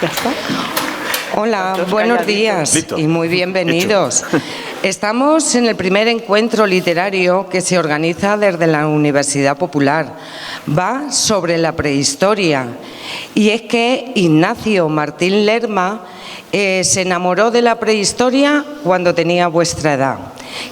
Ya está. Hola, Entonces, buenos días Listo. y muy bienvenidos. Estamos en el primer encuentro literario que se organiza desde la Universidad Popular. Va sobre la prehistoria y es que Ignacio Martín Lerma se enamoró de la prehistoria cuando tenía vuestra edad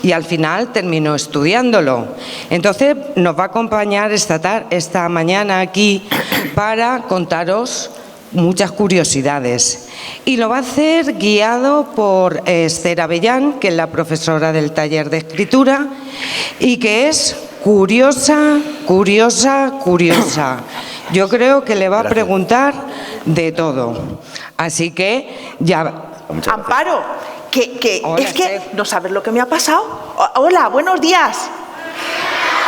y al final terminó estudiándolo. Entonces nos va a acompañar esta mañana aquí para contaros muchas curiosidades. Y lo va a hacer guiado por Esther Avellán, que es la profesora del taller de escritura y que es curiosa. Yo creo que le va a preguntar de todo. Así que ya... Amparo, Hola, es que Esther. no sabes lo que me ha pasado. Hola, buenos días.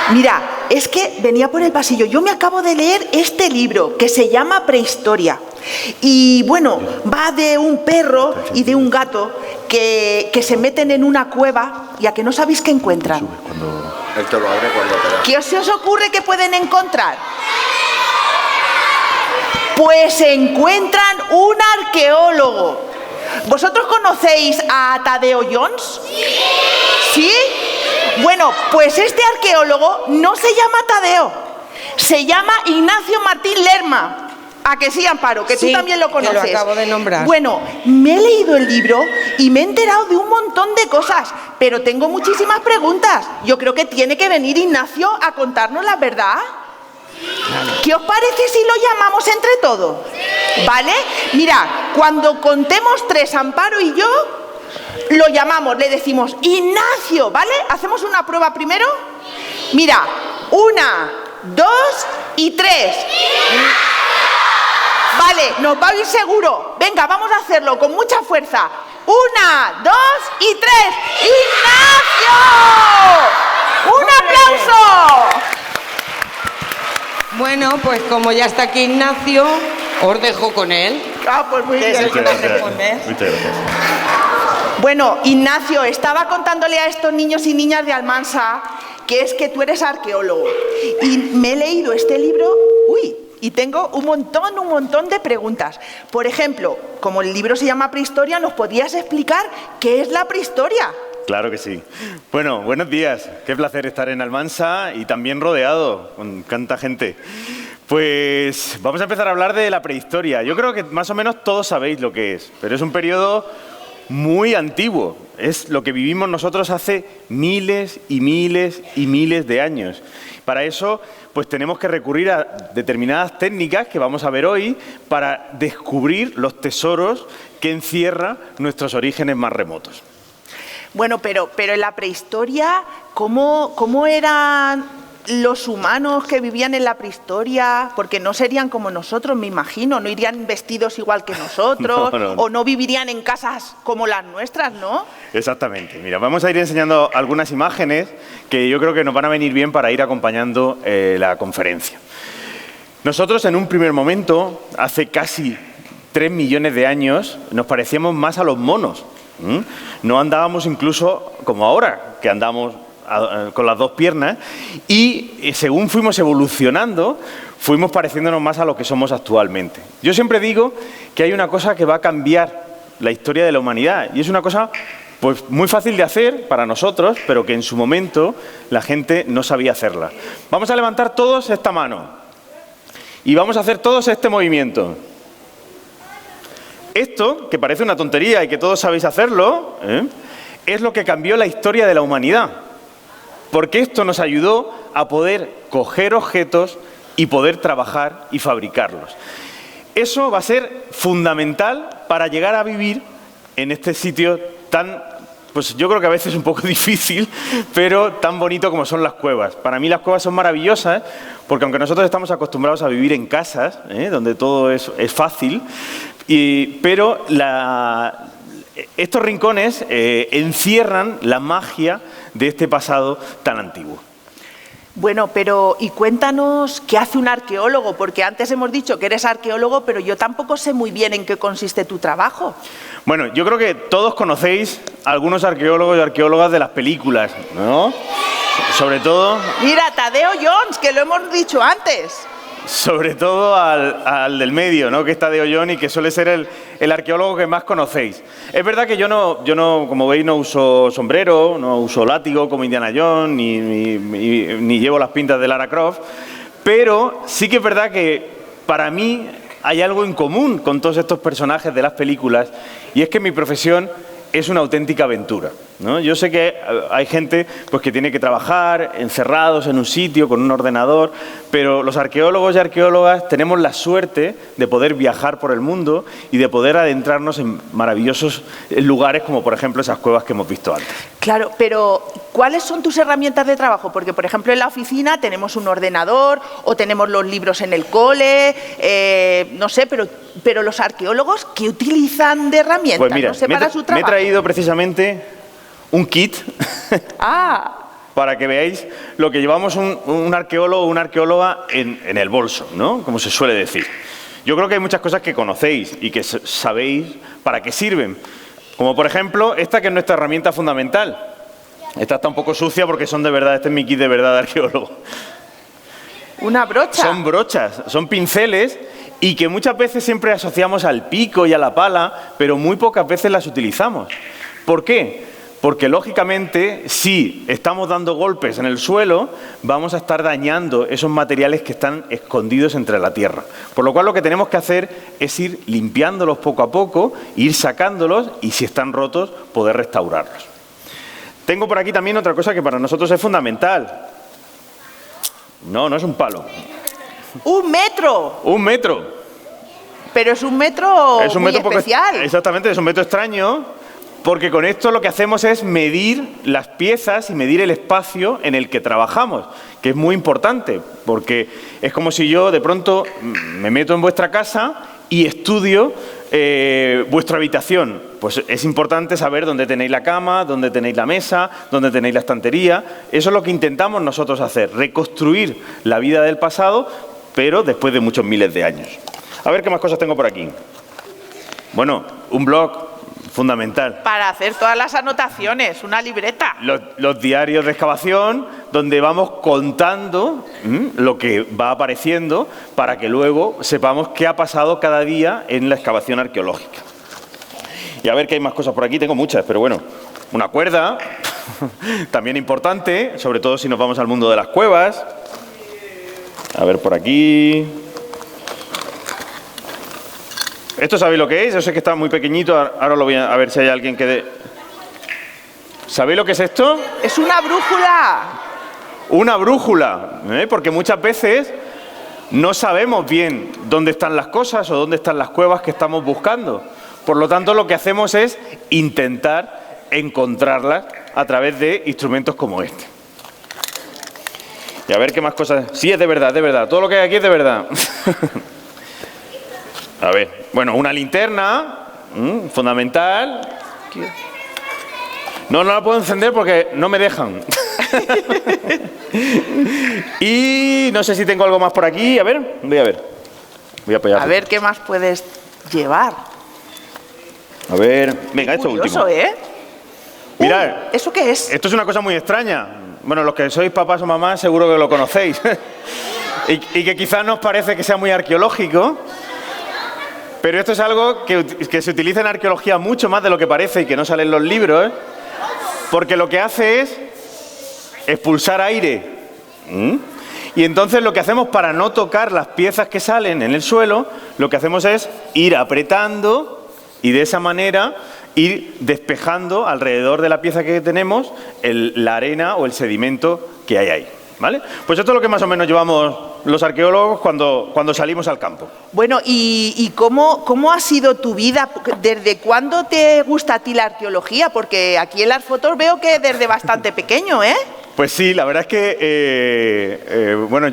Mira, es que venía por el pasillo. Yo me acabo de leer este libro que se llama Prehistoria. Y bueno, va de un perro y de un gato que se meten en una cueva y a que no sabéis qué encuentran. Él te lo abre cuando te da. ¿Qué se os ocurre que pueden encontrar? Pues encuentran un arqueólogo. ¿Vosotros conocéis a Tadeo Jones? ¿Sí? Bueno, pues este arqueólogo no se llama Tadeo, se llama Ignacio Martín Lerma. ¿A que sí, Amparo? Que tú Sí, también lo que lo conoces. acabo de nombrar. Bueno, me he leído el libro y me he enterado de un montón de cosas, pero tengo muchísimas preguntas. Yo creo que tiene que venir Ignacio a contarnos la verdad. ¿Qué os parece si lo llamamos entre todos? ¿Vale? Mira, cuando contemos 3, Amparo y yo, lo llamamos, le decimos Ignacio, ¿vale? ¿Hacemos una prueba primero? Mira, 1, 2 y 3. Vale, nos va a ir seguro. Venga, vamos a hacerlo con mucha fuerza. 1, 2 y 3. ¡Ignacio! ¡Un aplauso! Bueno, pues como ya está aquí Ignacio, os dejo con él. Ah, pues muy bien. Muchas gracias. Bueno, Ignacio, estaba contándole a estos niños y niñas de Almansa que es que tú eres arqueólogo. Y me he leído este libro, y tengo un montón de preguntas. Por ejemplo, como el libro se llama Prehistoria, ¿nos podrías explicar qué es la prehistoria? Claro que sí. Bueno, buenos días. Qué placer estar en Almansa y también rodeado con tanta gente. Pues vamos a empezar a hablar de la prehistoria. Yo creo que más o menos todos sabéis lo que es, pero es un periodo muy antiguo. Es lo que vivimos nosotros hace miles y miles y miles de años. Para eso, pues tenemos que recurrir a determinadas técnicas que vamos a ver hoy para descubrir los tesoros que encierra nuestros orígenes más remotos. Bueno, pero en la prehistoria, ¿cómo eran los humanos que vivían en la prehistoria? Porque no serían como nosotros, me imagino, no irían vestidos igual que nosotros, No. o no vivirían en casas como las nuestras, ¿no? Exactamente. Mira, vamos a ir enseñando algunas imágenes que yo creo que nos van a venir bien para ir acompañando la conferencia. Nosotros en un primer momento, hace casi 3 millones de años, nos parecíamos más a los monos. No andábamos incluso como ahora, que andamos con las 2 piernas, y según fuimos evolucionando, fuimos pareciéndonos más a lo que somos actualmente. Yo siempre digo que hay una cosa que va a cambiar la historia de la humanidad, y es una cosa pues muy fácil de hacer para nosotros, pero que en su momento la gente no sabía hacerla. Vamos a levantar todos esta mano y vamos a hacer todos este movimiento. Esto, que parece una tontería y que todos sabéis hacerlo, es lo que cambió la historia de la humanidad. Porque esto nos ayudó a poder coger objetos y poder trabajar y fabricarlos. Eso va a ser fundamental para llegar a vivir en este sitio tan, pues yo creo que a veces es un poco difícil, pero tan bonito como son las cuevas. Para mí las cuevas son maravillosas, porque aunque nosotros estamos acostumbrados a vivir en casas, donde todo es fácil, pero estos rincones encierran la magia de este pasado tan antiguo. Bueno, pero y cuéntanos qué hace un arqueólogo, porque antes hemos dicho que eres arqueólogo, pero yo tampoco sé muy bien en qué consiste tu trabajo. Bueno, yo creo que todos conocéis a algunos arqueólogos y arqueólogas de las películas, ¿no? Sobre todo... Mira, Tadeo Jones, que lo hemos dicho antes. sobre todo al del medio, ¿no? Que está de Ollón y que suele ser el arqueólogo que más conocéis. Es verdad que yo no, como veis, no uso sombrero, no uso látigo como Indiana Jones, ni llevo las pintas de Lara Croft, pero sí que es verdad que para mí hay algo en común con todos estos personajes de las películas, y es que mi profesión es una auténtica aventura, ¿no? Yo sé que hay gente pues, que tiene que trabajar encerrados en un sitio con un ordenador, pero los arqueólogos y arqueólogas tenemos la suerte de poder viajar por el mundo y de poder adentrarnos en maravillosos lugares como, por ejemplo, esas cuevas que hemos visto antes. Claro, pero ¿cuáles son tus herramientas de trabajo? Porque, por ejemplo, en la oficina tenemos un ordenador o tenemos los libros en el cole, no sé, pero los arqueólogos, ¿qué utilizan de herramientas? Pues mira, no sé, para su trabajo. Me he traído precisamente un kit para que veáis lo que llevamos un arqueólogo o una arqueóloga en el bolso, ¿no? Como se suele decir. Yo creo que hay muchas cosas que conocéis y que sabéis para qué sirven. Como por ejemplo, esta que es nuestra herramienta fundamental. Esta está un poco sucia porque son de verdad, este es mi kit de verdad de arqueólogo. ¿Una brocha? Son brochas, son pinceles y que muchas veces siempre asociamos al pico y a la pala, pero muy pocas veces las utilizamos. ¿Por qué? Porque lógicamente, si estamos dando golpes en el suelo, vamos a estar dañando esos materiales que están escondidos entre la tierra. Por lo cual lo que tenemos que hacer es ir limpiándolos poco a poco, ir sacándolos y si están rotos, poder restaurarlos. Tengo por aquí también otra cosa que para nosotros es fundamental. No es un palo. ¡Un metro! ¡Un metro! Pero es un metro muy especial. Exactamente, es un metro extraño, porque con esto lo que hacemos es medir las piezas y medir el espacio en el que trabajamos, que es muy importante, porque es como si yo de pronto me meto en vuestra casa y estudio vuestra habitación. Pues es importante saber dónde tenéis la cama, dónde tenéis la mesa, dónde tenéis la estantería. Eso es lo que intentamos nosotros hacer, reconstruir la vida del pasado, pero después de muchos miles de años. A ver qué más cosas tengo por aquí. Bueno, un blog fundamental. Para hacer todas las anotaciones, una libreta. Los diarios de excavación, donde vamos contando lo que va apareciendo para que luego sepamos qué ha pasado cada día en la excavación arqueológica. Y a ver qué hay más cosas por aquí, tengo muchas, pero bueno, una cuerda, también importante, sobre todo si nos vamos al mundo de las cuevas. A ver por aquí. ¿Esto sabéis lo que es? Yo sé que está muy pequeñito, ahora lo voy a ver si hay alguien que... ¿Sabéis lo que es esto? ¡Es una brújula! Una brújula, porque muchas veces no sabemos bien dónde están las cosas o dónde están las cuevas que estamos buscando. Por lo tanto, lo que hacemos es intentar encontrarlas a través de instrumentos como este. Y a ver qué más cosas... Sí, es de verdad, de verdad. Todo lo que hay aquí es de verdad. A ver, bueno, una linterna, fundamental. No la puedo encender porque no me dejan. Y no sé si tengo algo más por aquí. A ver, voy a ver. Voy a apoyar. A ver qué más puedes llevar. A ver, venga, esto curioso, último. Mirad. ¿Eso qué es? Esto es una cosa muy extraña. Bueno, los que sois papás o mamás seguro que lo conocéis. y que quizás nos parece que sea muy arqueológico. Pero esto es algo que se utiliza en arqueología mucho más de lo que parece y que no sale en los libros, porque lo que hace es expulsar aire. Y entonces lo que hacemos para no tocar las piezas que salen en el suelo, lo que hacemos es ir apretando y de esa manera ir despejando alrededor de la pieza que tenemos la arena o el sedimento que hay ahí. ¿Vale? Pues esto es lo que más o menos llevamos los arqueólogos cuando salimos al campo. Bueno, ¿y cómo ha sido tu vida? ¿Desde cuándo te gusta a ti la arqueología? Porque aquí en las fotos veo que desde bastante pequeño, ¿eh? Pues sí, la verdad es que, bueno,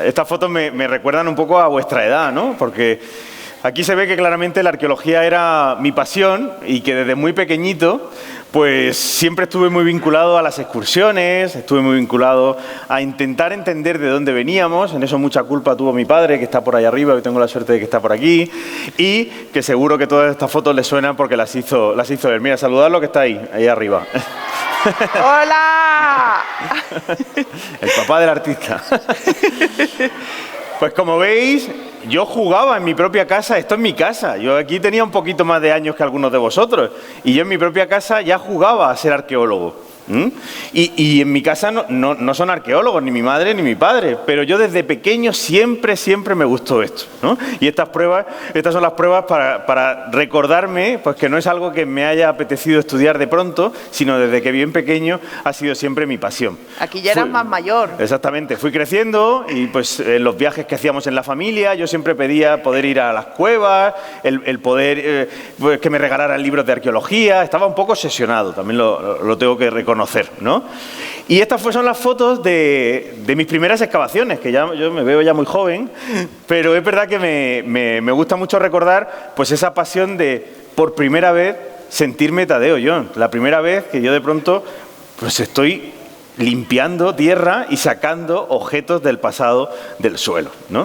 estas fotos me recuerdan un poco a vuestra edad, ¿no? Porque aquí se ve que claramente la arqueología era mi pasión y que desde muy pequeñito pues siempre estuve muy vinculado a las excursiones, estuve muy vinculado a intentar entender de dónde veníamos. En eso mucha culpa tuvo mi padre, que está por ahí arriba, y tengo la suerte de que está por aquí, y que seguro que todas estas fotos le suenan porque las hizo él. Mira, saludadlo que está ahí arriba. ¡Hola! El papá del artista. Pues como veis, yo jugaba en mi propia casa, esto es mi casa. Yo aquí tenía un poquito más de años que algunos de vosotros. Y yo en mi propia casa ya jugaba a ser arqueólogo. Y en mi casa no son arqueólogos, ni mi madre ni mi padre, pero yo desde pequeño siempre me gustó esto, ¿no? Y estas son las pruebas para recordarme pues, que no es algo que me haya apetecido estudiar de pronto, sino desde que bien pequeño ha sido siempre mi pasión. Aquí ya eras más mayor. Exactamente, fui creciendo y pues en los viajes que hacíamos en la familia yo siempre pedía poder ir a las cuevas, el poder pues, que me regalaran libros de arqueología, estaba un poco obsesionado, también lo tengo que reconocer, ¿no? Y estas son las fotos de mis primeras excavaciones, que yo me veo ya muy joven, pero es verdad que me gusta mucho recordar pues esa pasión de, por primera vez, sentirme Tadeo Jon. La primera vez que yo de pronto pues estoy limpiando tierra y sacando objetos del pasado del suelo, ¿no?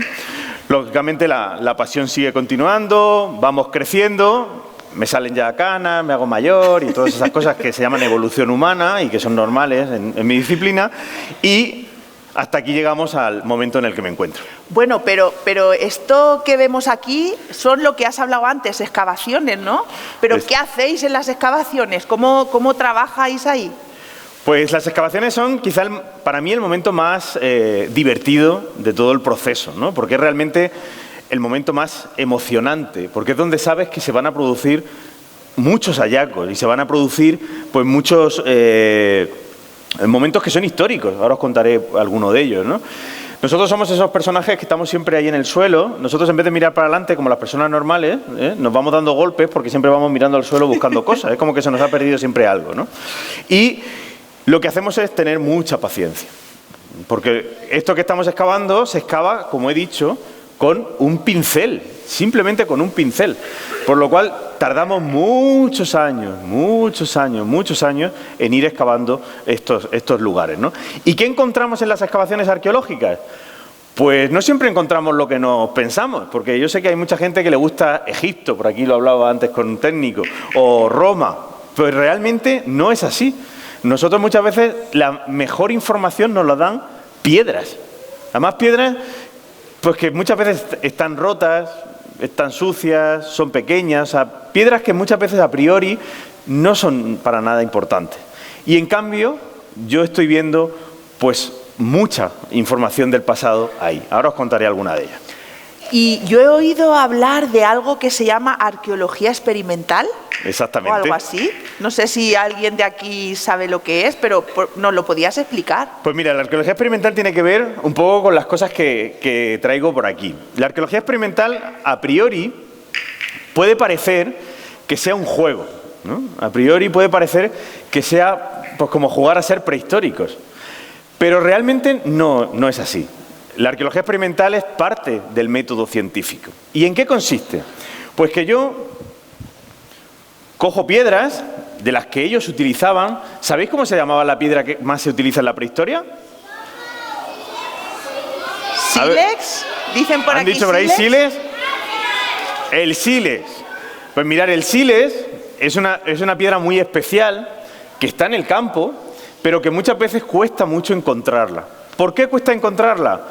Lógicamente la pasión sigue continuando, vamos creciendo. Me salen ya canas, me hago mayor y todas esas cosas que se llaman evolución humana y que son normales en mi disciplina. Y hasta aquí llegamos al momento en el que me encuentro. Bueno, pero esto que vemos aquí son lo que has hablado antes, excavaciones, ¿no? Pero ¿qué hacéis en las excavaciones? ¿Cómo trabajáis ahí? Pues las excavaciones son quizá para mí el momento más divertido de todo el proceso, ¿no? Porque es realmente el momento más emocionante, porque es donde sabes que se van a producir muchos hallazgos y se van a producir pues muchos momentos que son históricos. Ahora os contaré alguno de ellos, ¿no? Nosotros somos esos personajes que estamos siempre ahí en el suelo. Nosotros en vez de mirar para adelante como las personas normales, nos vamos dando golpes porque siempre vamos mirando al suelo buscando cosas. Es como que se nos ha perdido siempre algo, ¿no? Y lo que hacemos es tener mucha paciencia, porque esto que estamos excavando se excava, como he dicho, con un pincel, simplemente con un pincel, por lo cual tardamos muchos años en ir excavando estos lugares, ¿no? ¿Y qué encontramos en las excavaciones arqueológicas? Pues no siempre encontramos lo que nos pensamos, porque yo sé que hay mucha gente que le gusta Egipto, por aquí lo hablaba antes con un técnico, o Roma, pues realmente no es así. Nosotros muchas veces la mejor información nos la dan piedras, además piedras pues que muchas veces están rotas, están sucias, son pequeñas, o sea, piedras que muchas veces a priori no son para nada importantes. Y en cambio, yo estoy viendo pues mucha información del pasado ahí. Ahora os contaré alguna de ellas. Y yo he oído hablar de algo que se llama arqueología experimental. Exactamente. O algo así. No sé si alguien de aquí sabe lo que es, pero ¿nos lo podías explicar? Pues mira, la arqueología experimental tiene que ver un poco con las cosas que traigo por aquí. La arqueología experimental, a priori, puede parecer que sea un juego, ¿no? A priori puede parecer que sea pues, como jugar a ser prehistóricos. Pero realmente no es así. La arqueología experimental es parte del método científico. ¿Y en qué consiste? Pues que yo cojo piedras de las que ellos utilizaban. ¿Sabéis cómo se llamaba la piedra que más se utiliza en la prehistoria? ¿Sílex? ¿Dicen por aquí? ¿Han dicho por ahí sílex? El sílex. Pues mirad, el sílex es una piedra muy especial que está en el campo, pero que muchas veces cuesta mucho encontrarla. ¿Por qué cuesta encontrarla?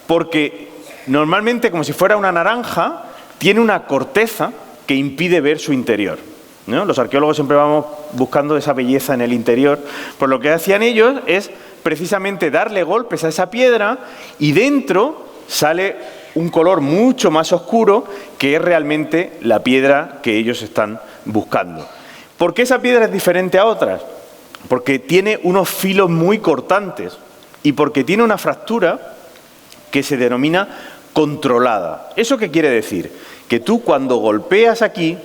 Porque normalmente, como si fuera una naranja, tiene una corteza que impide ver su interior, ¿no? Los arqueólogos siempre vamos buscando esa belleza en el interior. Pues lo que hacían ellos es precisamente darle golpes a esa piedra y dentro sale un color mucho más oscuro que es realmente la piedra que ellos están buscando. ¿Por qué esa piedra es diferente a otras? Porque tiene unos filos muy cortantes y porque tiene una fractura que se denomina controlada. ¿Eso qué quiere decir? Que tú cuando golpeas aquí,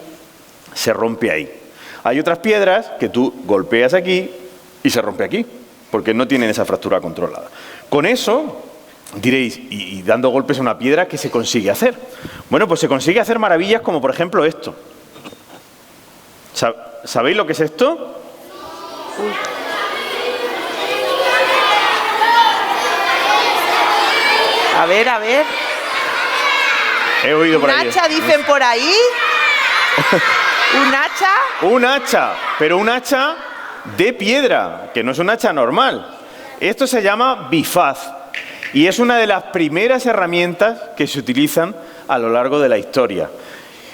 se rompe ahí. Hay otras piedras que tú golpeas aquí y se rompe aquí, porque no tienen esa fractura controlada. Con eso, diréis, y dando golpes a una piedra, ¿qué se consigue hacer? Bueno, pues se consigue hacer maravillas como por ejemplo esto. ¿Sabéis lo que es esto? A ver. He oído por ahí. ¿Un hacha dicen por ahí? ¿Un hacha? Un hacha, pero un hacha de piedra, que no es un hacha normal. Esto se llama bifaz. Y es una de las primeras herramientas que se utilizan a lo largo de la historia.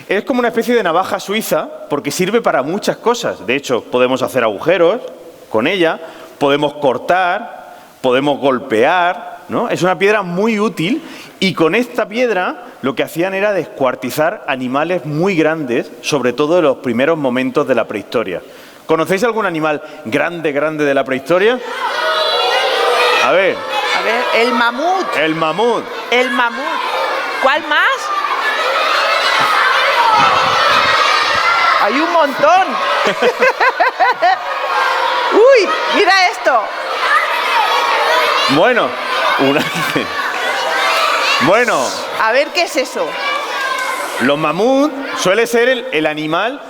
Es como una especie de navaja suiza porque sirve para muchas cosas. De hecho, podemos hacer agujeros con ella, podemos cortar, podemos golpear, ¿no? Es una piedra muy útil y con esta piedra lo que hacían era descuartizar animales muy grandes, sobre todo en los primeros momentos de la prehistoria. ¿Conocéis algún animal grande de la prehistoria? A ver, el mamut. el mamut. El mamut. ¿Cuál más? Hay un montón. Uy, mira esto. Bueno, bueno, A ver, ¿qué es eso? los mamuts suele ser el animal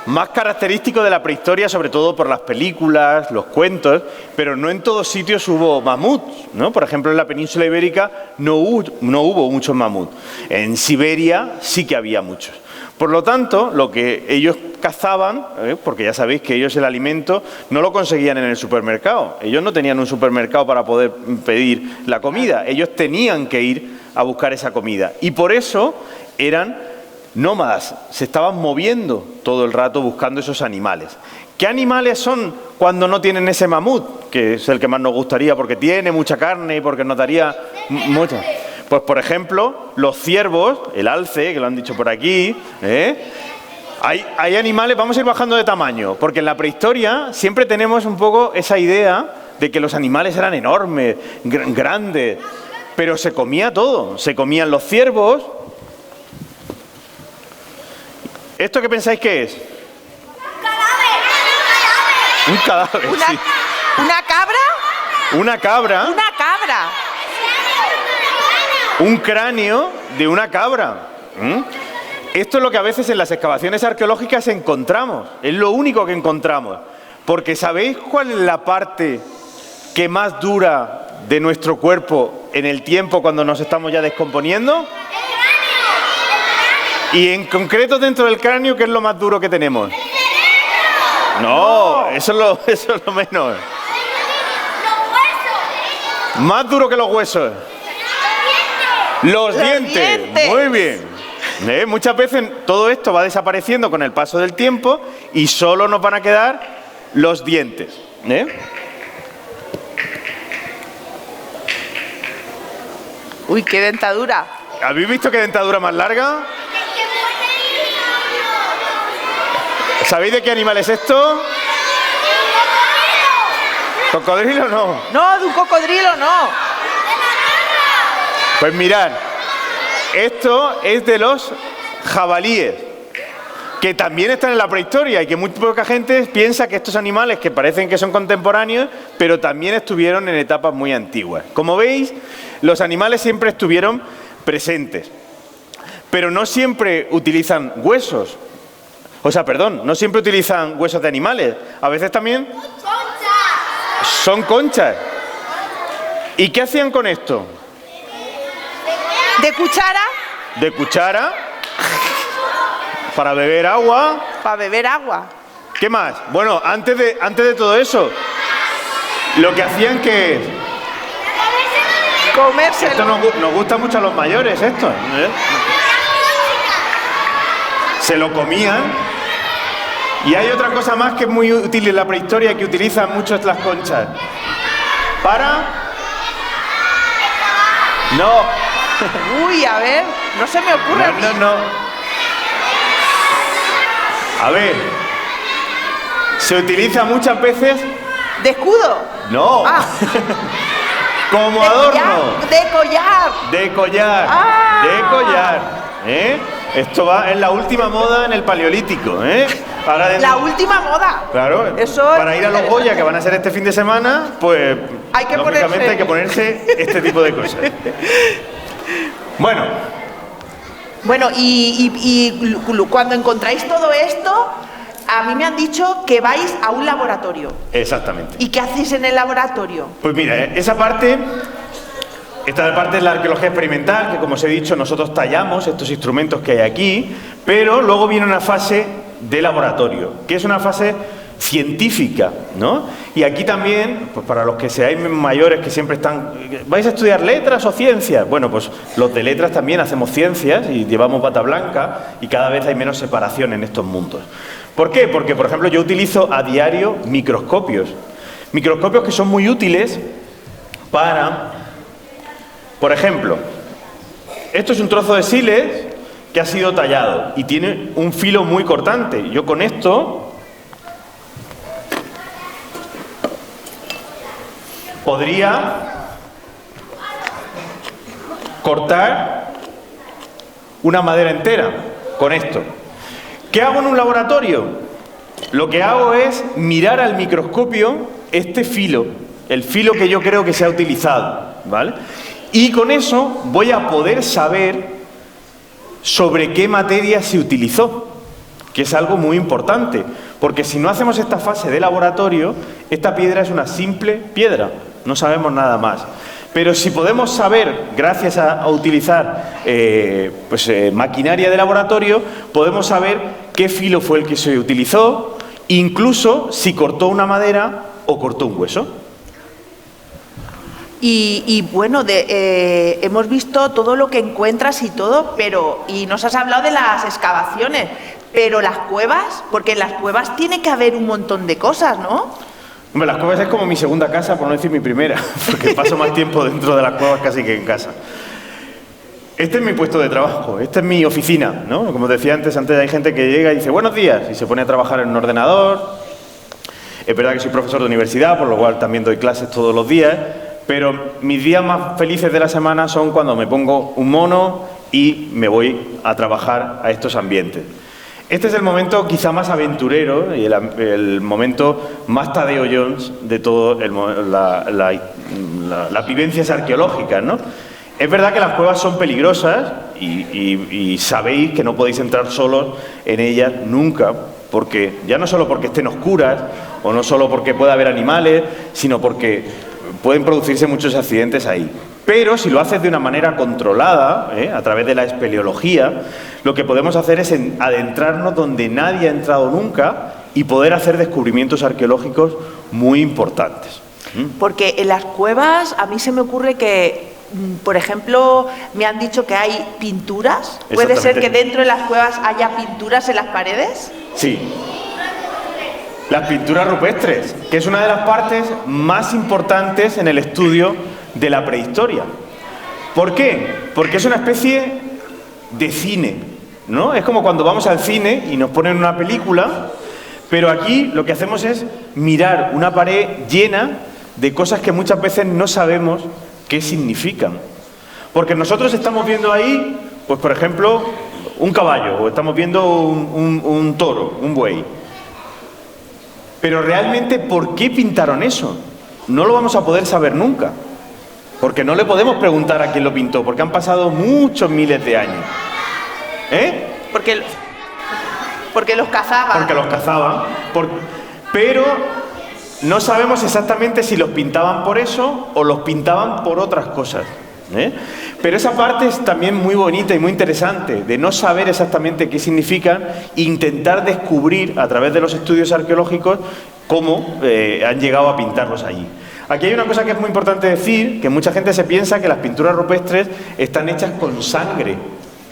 más característico de la prehistoria, sobre todo por las películas, los cuentos, pero no en todos sitios hubo mamuts, ¿no? Por ejemplo, en la península ibérica no hubo muchos mamuts. En Siberia sí que había muchos. Por lo tanto, lo que ellos cazaban, porque ya sabéis que ellos el alimento no lo conseguían en el supermercado. Ellos no tenían un supermercado para poder pedir la comida. Ellos tenían que ir a buscar esa comida. Y por eso eran nómadas, se estaban moviendo todo el rato buscando esos animales. ¿Qué animales son cuando no tienen ese mamut? Que es el que más nos gustaría porque tiene mucha carne y porque nos daría mucha. Pues, por ejemplo, los ciervos, el alce, que lo han dicho por aquí, hay animales, vamos a ir bajando de tamaño, porque en la prehistoria siempre tenemos un poco esa idea de que los animales eran enormes, grandes, pero se comía todo, se comían los ciervos. ¿Esto qué pensáis que es? Un cadáver, sí. ¿Una cabra? Una cabra. Una cabra. Un cráneo de una cabra. Esto es lo que a veces en las excavaciones arqueológicas encontramos. Es lo único que encontramos. Porque ¿sabéis cuál es la parte que más dura de nuestro cuerpo en el tiempo cuando nos estamos ya descomponiendo? Y en concreto dentro del cráneo, ¿qué es lo más duro que tenemos? No, eso es lo menos. Más duro que los huesos. Los dientes. Muy bien. Muchas veces todo esto va desapareciendo con el paso del tiempo y solo nos van a quedar los dientes. Uy, qué dentadura. ¿Habéis visto qué dentadura más larga? ¿Sabéis de qué animal es esto? ¿Cocodrilo no? No, de un cocodrilo no. Pues mirad, esto es de los jabalíes, que también están en la prehistoria y que muy poca gente piensa que estos animales, que parecen que son contemporáneos, pero también estuvieron en etapas muy antiguas. Como veis, los animales siempre estuvieron presentes, pero no siempre utilizan huesos. O sea, perdón, no siempre utilizan huesos de animales. A veces también son conchas. ¿Y qué hacían con esto? ¿De cuchara? De cuchara, para beber agua. Para beber agua. ¿Qué más? Bueno, antes de todo eso, lo que hacían que... Comérselo. Esto nos gusta mucho a los mayores, esto. Se lo comían. Y hay otra cosa más que es muy útil en la prehistoria que utilizan mucho las conchas. Para... No. Uy, a ver, no se me ocurre a mí. No. A ver. Se utiliza muchas veces... ¿De escudo? No. Ah. Como De adorno. collar, de collar. De collar. Ah. De collar. Esto va en la última moda en el Paleolítico. Ahora La última moda. Claro, Eso para ir a los Goya, que van a ser este fin de semana, pues Hay que lógicamente ponerse. hay que ponerse este tipo de cosas. Bueno, y cuando encontráis todo esto, a mí me han dicho que vais a un laboratorio. exactamente. ¿Y qué hacéis en el laboratorio? Pues mira, esta parte es la arqueología experimental, que como os he dicho, nosotros tallamos estos instrumentos que hay aquí, pero luego viene una fase de laboratorio, que es una fase científica, ¿no? Y aquí también, pues para los que seáis mayores que siempre están, ¿vais a estudiar letras o ciencias? Bueno, pues los de letras también hacemos ciencias y llevamos bata blanca y cada vez hay menos separación en estos mundos. ¿Por qué? Porque, por ejemplo, yo utilizo a diario microscopios. Microscopios que son muy útiles para, por ejemplo, esto es un trozo de sílex que ha sido tallado y tiene un filo muy cortante. Yo con esto podría cortar una madera entera con esto. ¿Qué hago en un laboratorio? Lo que hago es mirar al microscopio este filo, el filo que yo creo que se ha utilizado, ¿vale? Y con eso voy a poder saber sobre qué materia se utilizó, que es algo muy importante, porque si no hacemos esta fase de laboratorio, esta piedra es una simple piedra, no sabemos nada más. Pero si podemos saber, gracias a utilizar maquinaria de laboratorio, podemos saber qué filo fue el que se utilizó, incluso si cortó una madera o cortó un hueso. Y bueno, hemos visto todo lo que encuentras y todo, y nos has hablado de las excavaciones, pero las cuevas, porque en las cuevas tiene que haber un montón de cosas, ¿no? Hombre, las cuevas es como mi segunda casa, por no decir mi primera, porque paso más tiempo dentro de las cuevas casi que en casa. Este es mi puesto de trabajo, esta es mi oficina, ¿no? Como decía antes hay gente que llega y dice buenos días y se pone a trabajar en un ordenador. Es verdad que soy profesor de universidad, por lo cual también doy clases todos los días, pero mis días más felices de la semana son cuando me pongo un mono y me voy a trabajar a estos ambientes. Este es el momento quizá más aventurero y el momento más Tadeo Jones de todo las vivencias arqueológicas, ¿no? Es verdad que las cuevas son peligrosas y sabéis que no podéis entrar solos en ellas nunca, porque ya no solo porque estén oscuras o no solo porque pueda haber animales, sino porque pueden producirse muchos accidentes ahí. Pero si lo haces de una manera controlada, a través de la espeleología, lo que podemos hacer es adentrarnos donde nadie ha entrado nunca y poder hacer descubrimientos arqueológicos muy importantes. Porque en las cuevas a mí se me ocurre que, por ejemplo, me han dicho que hay pinturas. ¿Puede ser que dentro de las cuevas haya pinturas en las paredes? Sí. Las pinturas rupestres, que es una de las partes más importantes en el estudio de la prehistoria. ¿Por qué? Porque es una especie de cine, ¿no? Es como cuando vamos al cine y nos ponen una película, pero aquí lo que hacemos es mirar una pared llena de cosas que muchas veces no sabemos qué significan. Porque nosotros estamos viendo ahí, pues por ejemplo, un caballo, o estamos viendo un toro, un buey. Pero realmente, ¿por qué pintaron eso? No lo vamos a poder saber nunca. Porque no le podemos preguntar a quién lo pintó, porque han pasado muchos miles de años. Porque los cazaban. Porque los cazaban. Pero no sabemos exactamente si los pintaban por eso o los pintaban por otras cosas. Pero esa parte es también muy bonita y muy interesante, de no saber exactamente qué significan e intentar descubrir a través de los estudios arqueológicos cómo han llegado a pintarlos allí. Aquí hay una cosa que es muy importante decir, que mucha gente se piensa que las pinturas rupestres están hechas con sangre,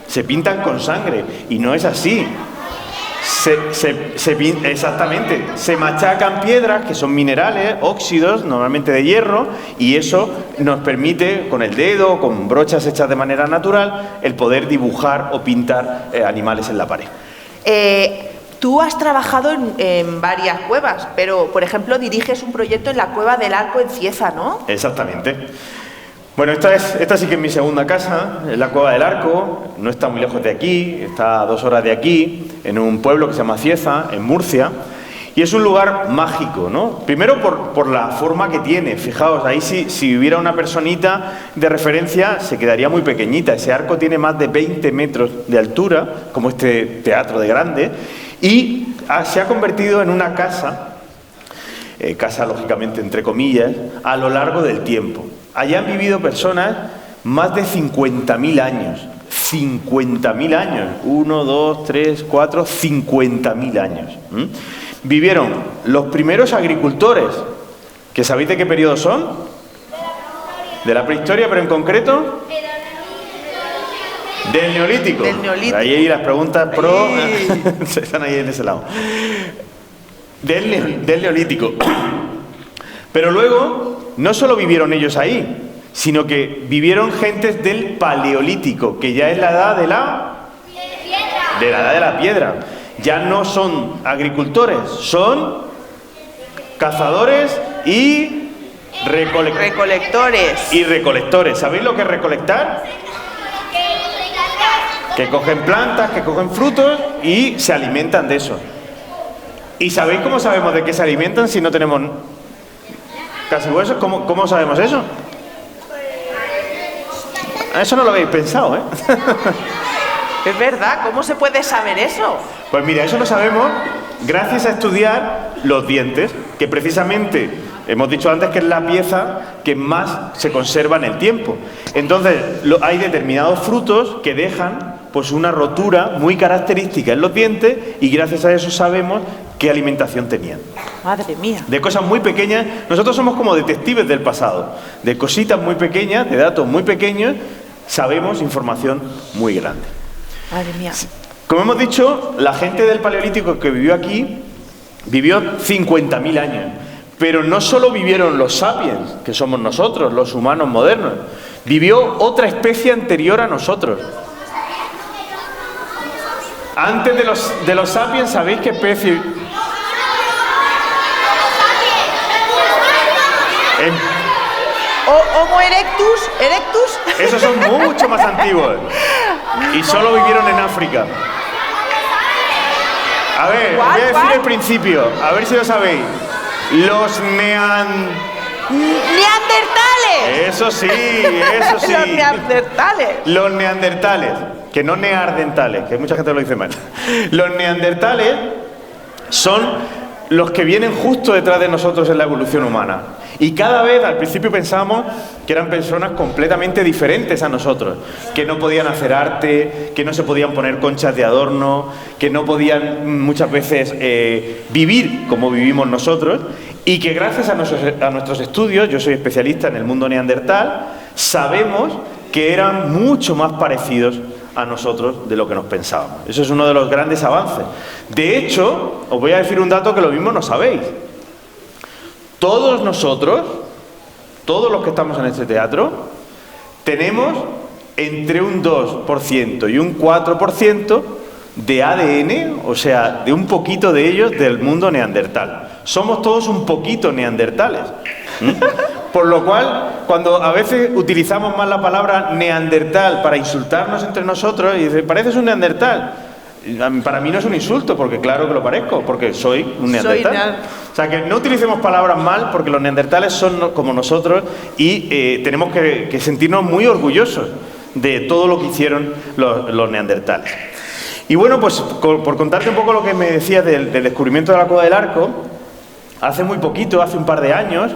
se pintan con sangre, y no es así. Exactamente, se machacan piedras que son minerales, óxidos, normalmente de hierro, y eso nos permite, con el dedo, con brochas hechas de manera natural, el poder dibujar o pintar animales en la pared. Tú has trabajado en varias cuevas, pero, por ejemplo, diriges un proyecto en la Cueva del Arco en Cieza, ¿no? Exactamente. Bueno, esta sí que es mi segunda casa, es la Cueva del Arco, no está muy lejos de aquí, está a 2 horas de aquí, en un pueblo que se llama Cieza, en Murcia, y es un lugar mágico, ¿no? Primero por la forma que tiene, fijaos, ahí si hubiera una personita de referencia se quedaría muy pequeñita, ese arco tiene más de 20 metros de altura, como este teatro de grande, y se ha convertido en una casa, casa lógicamente entre comillas, a lo largo del tiempo. Allá han vivido personas más de 50.000 años. 50.000 años. 1, 2, 3, 4, 50.000 años. vivieron los primeros agricultores, que ¿sabéis de qué periodo son? De la prehistoria, pero en concreto del Neolítico. Del Neolítico. Ahí las preguntas pro están ahí en ese lado. Del Neolítico. Pero luego, no solo vivieron ellos ahí, sino que vivieron gentes del Paleolítico, que ya es la edad de la edad de la piedra. Ya no son agricultores, son cazadores y recolectores. ¿Sabéis lo que es recolectar? Que cogen plantas, que cogen frutos y se alimentan de eso. ¿Y sabéis cómo sabemos de qué se alimentan si no tenemos casi huesos? ¿Cómo sabemos eso? Eso no lo habéis pensado, ¿eh? Es verdad, ¿cómo se puede saber eso? Pues mira, eso lo sabemos gracias a estudiar los dientes, que precisamente hemos dicho antes que es la pieza que más se conserva en el tiempo. Entonces, hay determinados frutos que dejan pues una rotura muy característica en los dientes y gracias a eso sabemos qué alimentación tenían. Madre mía. De cosas muy pequeñas, nosotros somos como detectives del pasado. De cositas muy pequeñas, de datos muy pequeños, sabemos información muy grande. Madre mía. Como hemos dicho, la gente del Paleolítico que vivió aquí vivió 50.000 años. Pero no solo vivieron los sapiens, que somos nosotros, los humanos modernos. Vivió otra especie anterior a nosotros. Antes de los sapiens, ¿sabéis qué especie? Homo erectus. Esos son mucho más antiguos. Y solo vivieron en África. A ver, voy a decir el principio, a ver si lo sabéis. Los ¡Neandertales! Eso sí. Los neandertales. Los neandertales, que no neardentales, que mucha gente lo dice mal. Los neandertales son los que vienen justo detrás de nosotros en la evolución humana. Y cada vez, al principio pensábamos que eran personas completamente diferentes a nosotros, que no podían hacer arte, que no se podían poner conchas de adorno, que no podían muchas veces vivir como vivimos nosotros, y que gracias a nuestros estudios, yo soy especialista en el mundo neandertal, sabemos que eran mucho más parecidos a nosotros de lo que nos pensábamos. Eso es uno de los grandes avances. De hecho, os voy a decir un dato que lo mismo no sabéis. Todos nosotros, todos los que estamos en este teatro, tenemos entre un 2% y un 4% de ADN, o sea, de un poquito de ellos del mundo neandertal. Somos todos un poquito neandertales. Por lo cual, cuando a veces utilizamos más la palabra neandertal para insultarnos entre nosotros, y dice, pareces un neandertal. Para mí no es un insulto, porque claro que lo parezco, porque soy un neandertal. O sea, que no utilicemos palabras mal, porque los neandertales son como nosotros y tenemos que sentirnos muy orgullosos de todo lo que hicieron los neandertales. Y bueno, pues por contarte un poco lo que me decías del descubrimiento de la Cueva del Arco, hace muy poquito, hace un par de años,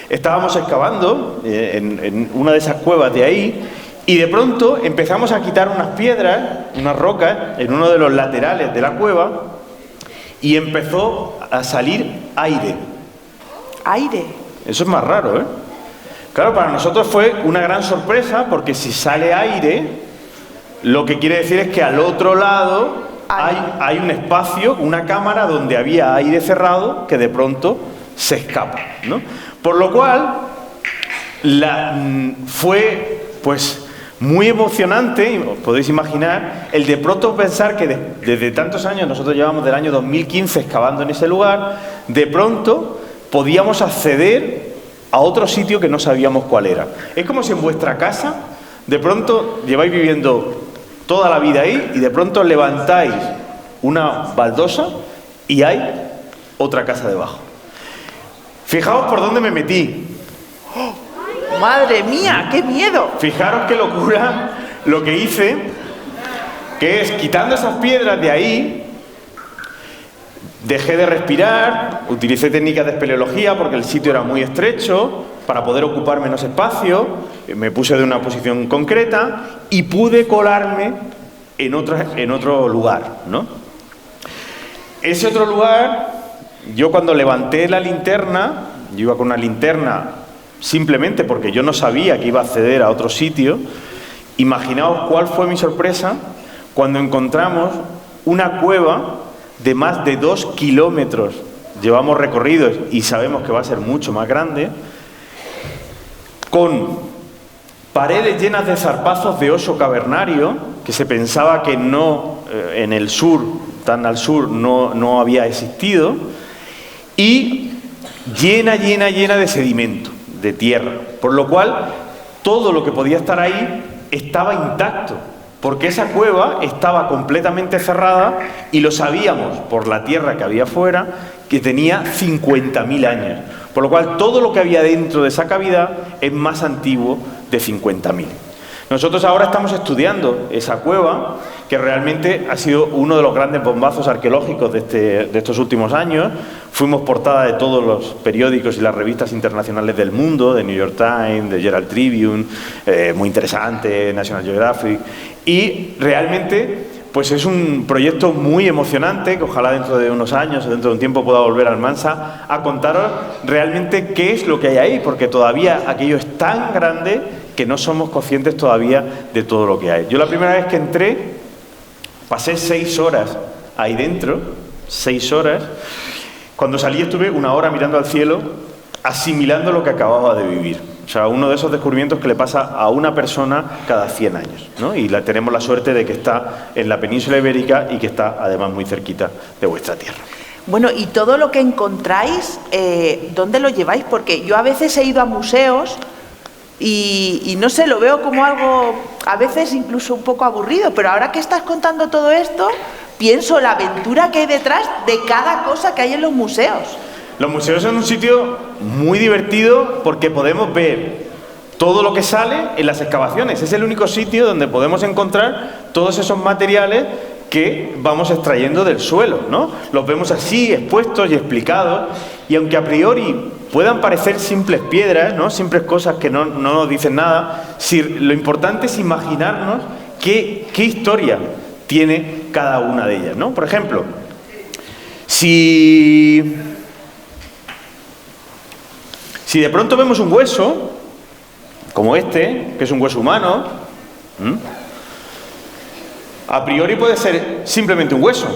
estábamos excavando en una de esas cuevas de ahí y de pronto empezamos a quitar unas piedras, unas rocas, en uno de los laterales de la cueva y empezó a salir aire. Aire. Eso es más raro, ¿eh? Claro, para nosotros fue una gran sorpresa porque si sale aire, lo que quiere decir es que al otro lado hay un espacio, una cámara donde había aire cerrado que de pronto se escapa, ¿no? Por lo cual fue pues muy emocionante, y os podéis imaginar, el de pronto pensar que desde tantos años, nosotros llevamos del año 2015 excavando en ese lugar, de pronto podíamos acceder a otro sitio que no sabíamos cuál era. Es como si en vuestra casa, de pronto lleváis viviendo toda la vida ahí y de pronto levantáis una baldosa y hay otra casa debajo. Fijaos por dónde me metí. ¡Madre mía, qué miedo! Fijaros qué locura lo que hice, que es quitando esas piedras de ahí, dejé de respirar, utilicé técnicas de espeleología porque el sitio era muy estrecho, para poder ocupar menos espacio, me puse de una posición concreta y pude colarme en otro lugar, ¿no? Ese otro lugar yo cuando levanté la linterna, yo iba con una linterna simplemente porque yo no sabía que iba a acceder a otro sitio. Imaginaos cuál fue mi sorpresa cuando encontramos una cueva de más de 2 kilómetros. Llevamos recorridos y sabemos que va a ser mucho más grande, con paredes llenas de zarpazos de oso cavernario, que se pensaba que no, en el sur, tan al sur, no había existido, y llena de sedimento, de tierra, por lo cual todo lo que podía estar ahí estaba intacto, porque esa cueva estaba completamente cerrada y lo sabíamos por la tierra que había afuera, que tenía 50.000 años, por lo cual todo lo que había dentro de esa cavidad es más antiguo de 50.000. Nosotros ahora estamos estudiando esa cueva, que realmente ha sido uno de los grandes bombazos arqueológicos de estos últimos años. Fuimos portada de todos los periódicos y las revistas internacionales del mundo, de New York Times, de Herald Tribune, muy interesante, National Geographic, y realmente pues es un proyecto muy emocionante que ojalá dentro de unos años o dentro de un tiempo pueda volver a Almansa a contaros realmente qué es lo que hay ahí, porque todavía aquello es tan grande que no somos conscientes todavía de todo lo que hay. Yo la primera vez que entré pasé 6 horas ahí dentro, 6 horas. Cuando salí estuve 1 hora mirando al cielo, asimilando lo que acababa de vivir. O sea, uno de esos descubrimientos que le pasa a una persona cada 100 años, ¿no? Y tenemos la suerte de que está en la península ibérica y que está además muy cerquita de vuestra tierra. Bueno, y todo lo que encontráis, ¿dónde lo lleváis? Porque yo a veces he ido a museos y no sé, lo veo como algo a veces incluso un poco aburrido, pero ahora que estás contando todo esto, pienso la aventura que hay detrás de cada cosa que hay en los museos. Los museos son un sitio muy divertido porque podemos ver todo lo que sale en las excavaciones. Es el único sitio donde podemos encontrar todos esos materiales que vamos extrayendo del suelo, ¿no? Los vemos así, expuestos y explicados, y aunque a priori puedan parecer simples piedras, ¿no? Simples cosas que no nos dicen nada, si lo importante es imaginarnos qué historia tiene cada una de ellas, ¿no? Por ejemplo, si de pronto vemos un hueso, como este, que es un hueso humano, a priori puede ser simplemente un hueso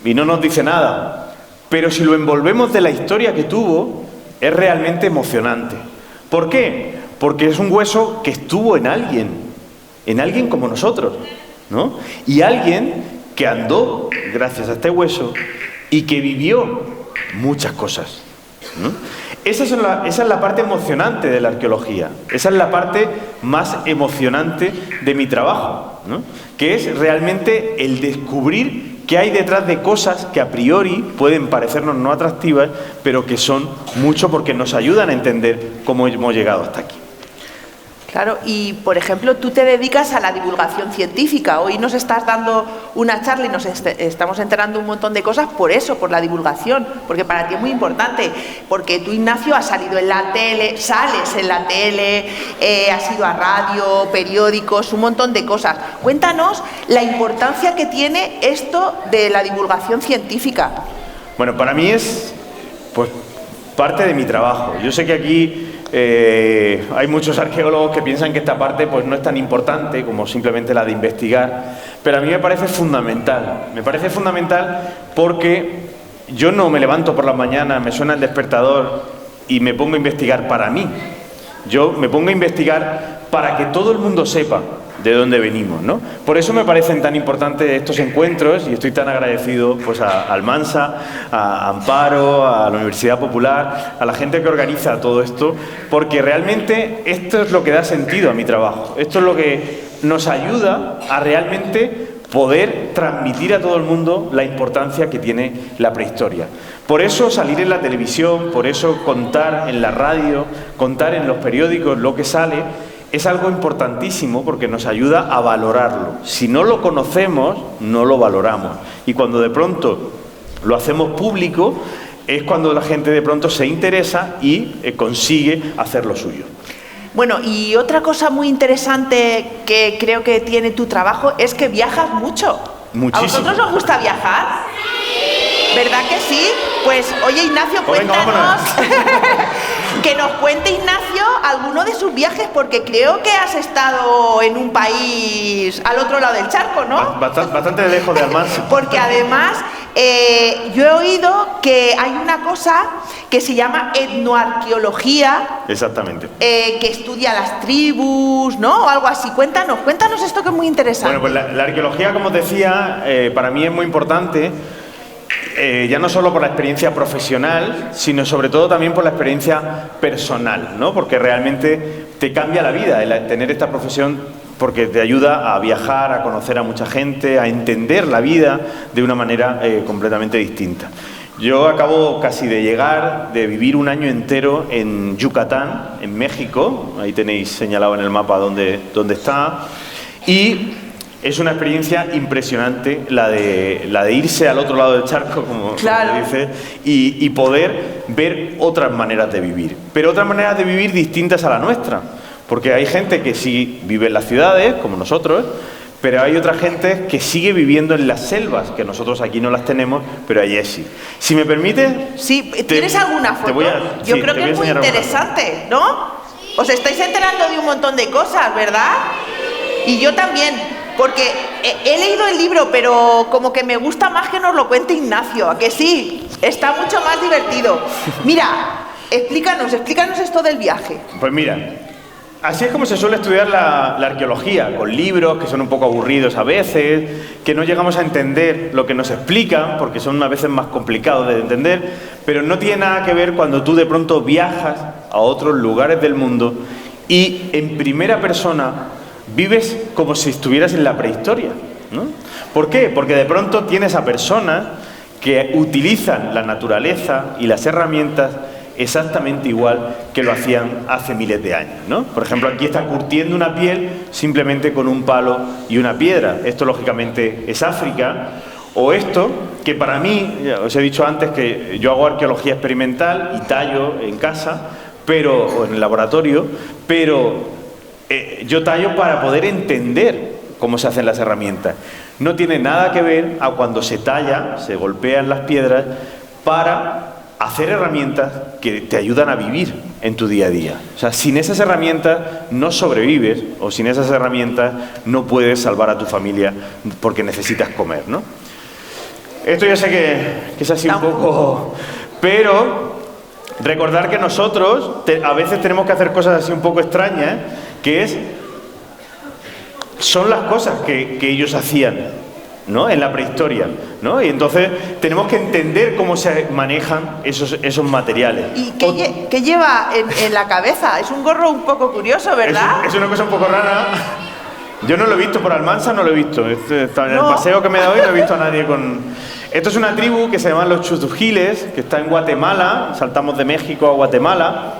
y no nos dice nada, pero si lo envolvemos de la historia que tuvo, es realmente emocionante. ¿Por qué? Porque es un hueso que estuvo en alguien como nosotros, ¿no? Y alguien que andó gracias a este hueso y que vivió muchas cosas, ¿no? Esa es la parte emocionante de la arqueología, esa es la parte más emocionante de mi trabajo, ¿no? Que es realmente el descubrir qué hay detrás de cosas que a priori pueden parecernos no atractivas, pero que son mucho porque nos ayudan a entender cómo hemos llegado hasta aquí. Claro, y por ejemplo, tú te dedicas a la divulgación científica. Hoy nos estás dando una charla y nos estamos enterando un montón de cosas por eso, por la divulgación, porque para ti es muy importante, porque tú, Ignacio, has salido en la tele, sales en la tele, has ido a radio, periódicos, un montón de cosas. Cuéntanos la importancia que tiene esto de la divulgación científica. Bueno, para mí es pues parte de mi trabajo. Yo sé que aquí hay muchos arqueólogos que piensan que esta parte pues no es tan importante como simplemente la de investigar, pero a mí me parece fundamental. Me parece fundamental porque yo no me levanto por las mañanas, me suena el despertador y me pongo a investigar para mí. Yo me pongo a investigar para que todo el mundo sepa de dónde venimos, ¿no? Por eso me parecen tan importantes estos encuentros y estoy tan agradecido pues a Almansa, a Amparo, a la Universidad Popular, a la gente que organiza todo esto, porque realmente esto es lo que da sentido a mi trabajo. Esto es lo que nos ayuda a realmente poder transmitir a todo el mundo la importancia que tiene la prehistoria. Por eso salir en la televisión, por eso contar en la radio, contar en los periódicos lo que sale, es algo importantísimo porque nos ayuda a valorarlo. Si no lo conocemos, no lo valoramos. Y cuando de pronto lo hacemos público, es cuando la gente de pronto se interesa y consigue hacer lo suyo. Bueno, y otra cosa muy interesante que creo que tiene tu trabajo es que viajas mucho. Muchísimo. ¿A vosotros os gusta viajar? ¿Verdad que sí? Pues, oye, Ignacio, Pues venga, cuéntanos, que nos cuente Ignacio alguno de sus viajes, porque creo que has estado en un país al otro lado del charco, ¿no? Bastante lejos de Almansa. Porque además yo he oído que hay una cosa que se llama etnoarqueología. Exactamente. Que estudia las tribus, ¿no? O algo así. Cuéntanos esto que es muy interesante. Bueno, pues la arqueología, como os decía, para mí es muy importante, ya no solo por la experiencia profesional, sino sobre todo también por la experiencia personal, ¿no? Porque realmente te cambia la vida el tener esta profesión, porque te ayuda a viajar, a conocer a mucha gente, a entender la vida de una manera completamente distinta. Yo acabo casi de llegar, de vivir un año entero en Yucatán, en México, ahí tenéis señalado en el mapa dónde está, y es una experiencia impresionante la de irse al otro lado del charco, como se dice, y poder ver otras maneras de vivir, pero otras maneras de vivir distintas a la nuestra, porque hay gente que sí vive en las ciudades, como nosotros, pero hay otra gente que sigue viviendo en las selvas, que nosotros aquí no las tenemos, pero allí sí. Si me permite... Sí, ¿tienes alguna foto? Yo creo que es muy interesante, ¿no? Os estáis enterando de un montón de cosas, ¿verdad? Y yo también, porque he leído el libro, pero como que me gusta más que nos lo cuente Ignacio, ¿a que sí? Está mucho más divertido. Mira, explícanos esto del viaje. Pues mira... Así es como se suele estudiar la arqueología, con libros que son un poco aburridos a veces, que no llegamos a entender lo que nos explican, porque son a veces más complicados de entender, pero no tiene nada que ver cuando tú de pronto viajas a otros lugares del mundo y en primera persona vives como si estuvieras en la prehistoria, ¿no? ¿Por qué? Porque de pronto tienes a personas que utilizan la naturaleza y las herramientas exactamente igual que lo hacían hace miles de años, ¿no? Por ejemplo, aquí está curtiendo una piel simplemente con un palo y una piedra. Esto, lógicamente, es África. O esto, que para mí, os he dicho antes que yo hago arqueología experimental y tallo en casa, o en el laboratorio, pero yo tallo para poder entender cómo se hacen las herramientas. No tiene nada que ver a cuando se talla, se golpean las piedras para hacer herramientas que te ayudan a vivir en tu día a día. O sea, sin esas herramientas no sobrevives, o sin esas herramientas no puedes salvar a tu familia porque necesitas comer, ¿no? Esto ya sé que es así un poco... Pero recordar que nosotros a veces tenemos que hacer cosas así un poco extrañas, son las cosas que ellos hacían, ¿no? En la prehistoria, ¿no? Y entonces tenemos que entender cómo se manejan esos materiales. ¿Y qué lleva en la cabeza? Es un gorro un poco curioso, ¿verdad? Es una cosa un poco rara. Yo no lo he visto por Almansa, no lo he visto. En el paseo que me he dado hoy no he visto a nadie con... Esto es una tribu que se llama los Chutujiles, que está en Guatemala. Saltamos de México a Guatemala,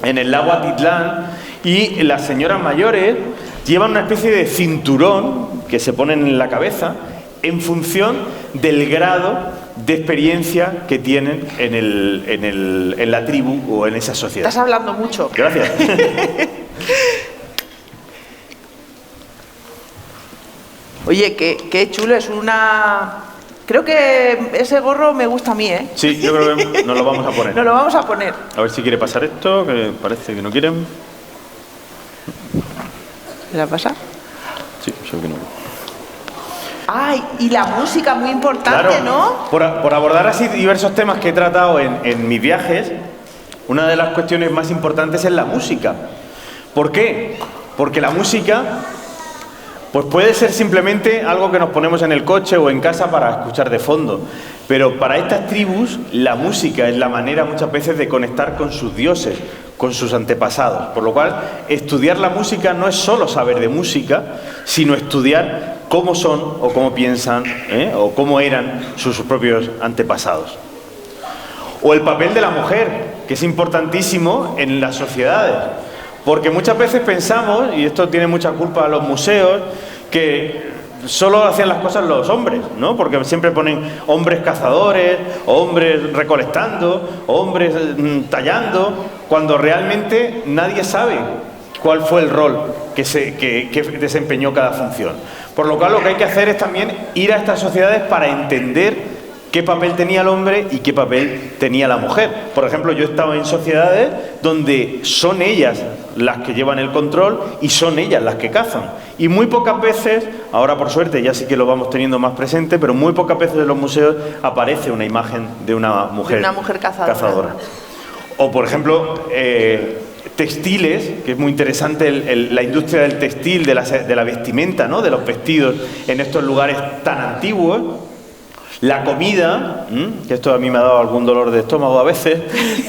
en el lago Atitlán, y las señoras mayores llevan una especie de cinturón que se ponen en la cabeza en función del grado de experiencia que tienen en la tribu o en esa sociedad. Estás hablando mucho. Gracias. Oye, qué chulo, es una... Creo que ese gorro me gusta a mí, ¿eh? Sí, yo creo que nos lo vamos a poner. Nos lo vamos a poner. A ver si quiere pasar esto, que parece que no quieren. ¿Me la pasa? Sí, sé que no. Ay, y la música, muy importante, claro, ¿no? Por abordar así diversos temas que he tratado en mis viajes, una de las cuestiones más importantes es la música. ¿Por qué? Porque la música pues puede ser simplemente algo que nos ponemos en el coche o en casa para escuchar de fondo, pero para estas tribus la música es la manera muchas veces de conectar con sus dioses, con sus antepasados, por lo cual estudiar la música no es solo saber de música, sino estudiar cómo son o cómo piensan, o cómo eran sus propios antepasados. O el papel de la mujer, que es importantísimo en las sociedades, porque muchas veces pensamos, y esto tiene mucha culpa a los museos, que solo hacían las cosas los hombres, ¿no? Porque siempre ponen hombres cazadores, hombres recolectando, hombres tallando, cuando realmente nadie sabe cuál fue el rol que desempeñó cada función. Por lo cual lo que hay que hacer es también ir a estas sociedades para entender qué papel tenía el hombre y qué papel tenía la mujer. Por ejemplo, yo he estado en sociedades donde son ellas las que llevan el control y son ellas las que cazan. Y muy pocas veces, ahora por suerte ya sí que lo vamos teniendo más presente, pero muy pocas veces en los museos aparece una imagen de una mujer cazadora. O, por ejemplo, textiles, que es muy interesante la industria del textil, de la vestimenta, ¿no? De los vestidos en estos lugares tan antiguos. La comida, que esto a mí me ha dado algún dolor de estómago a veces,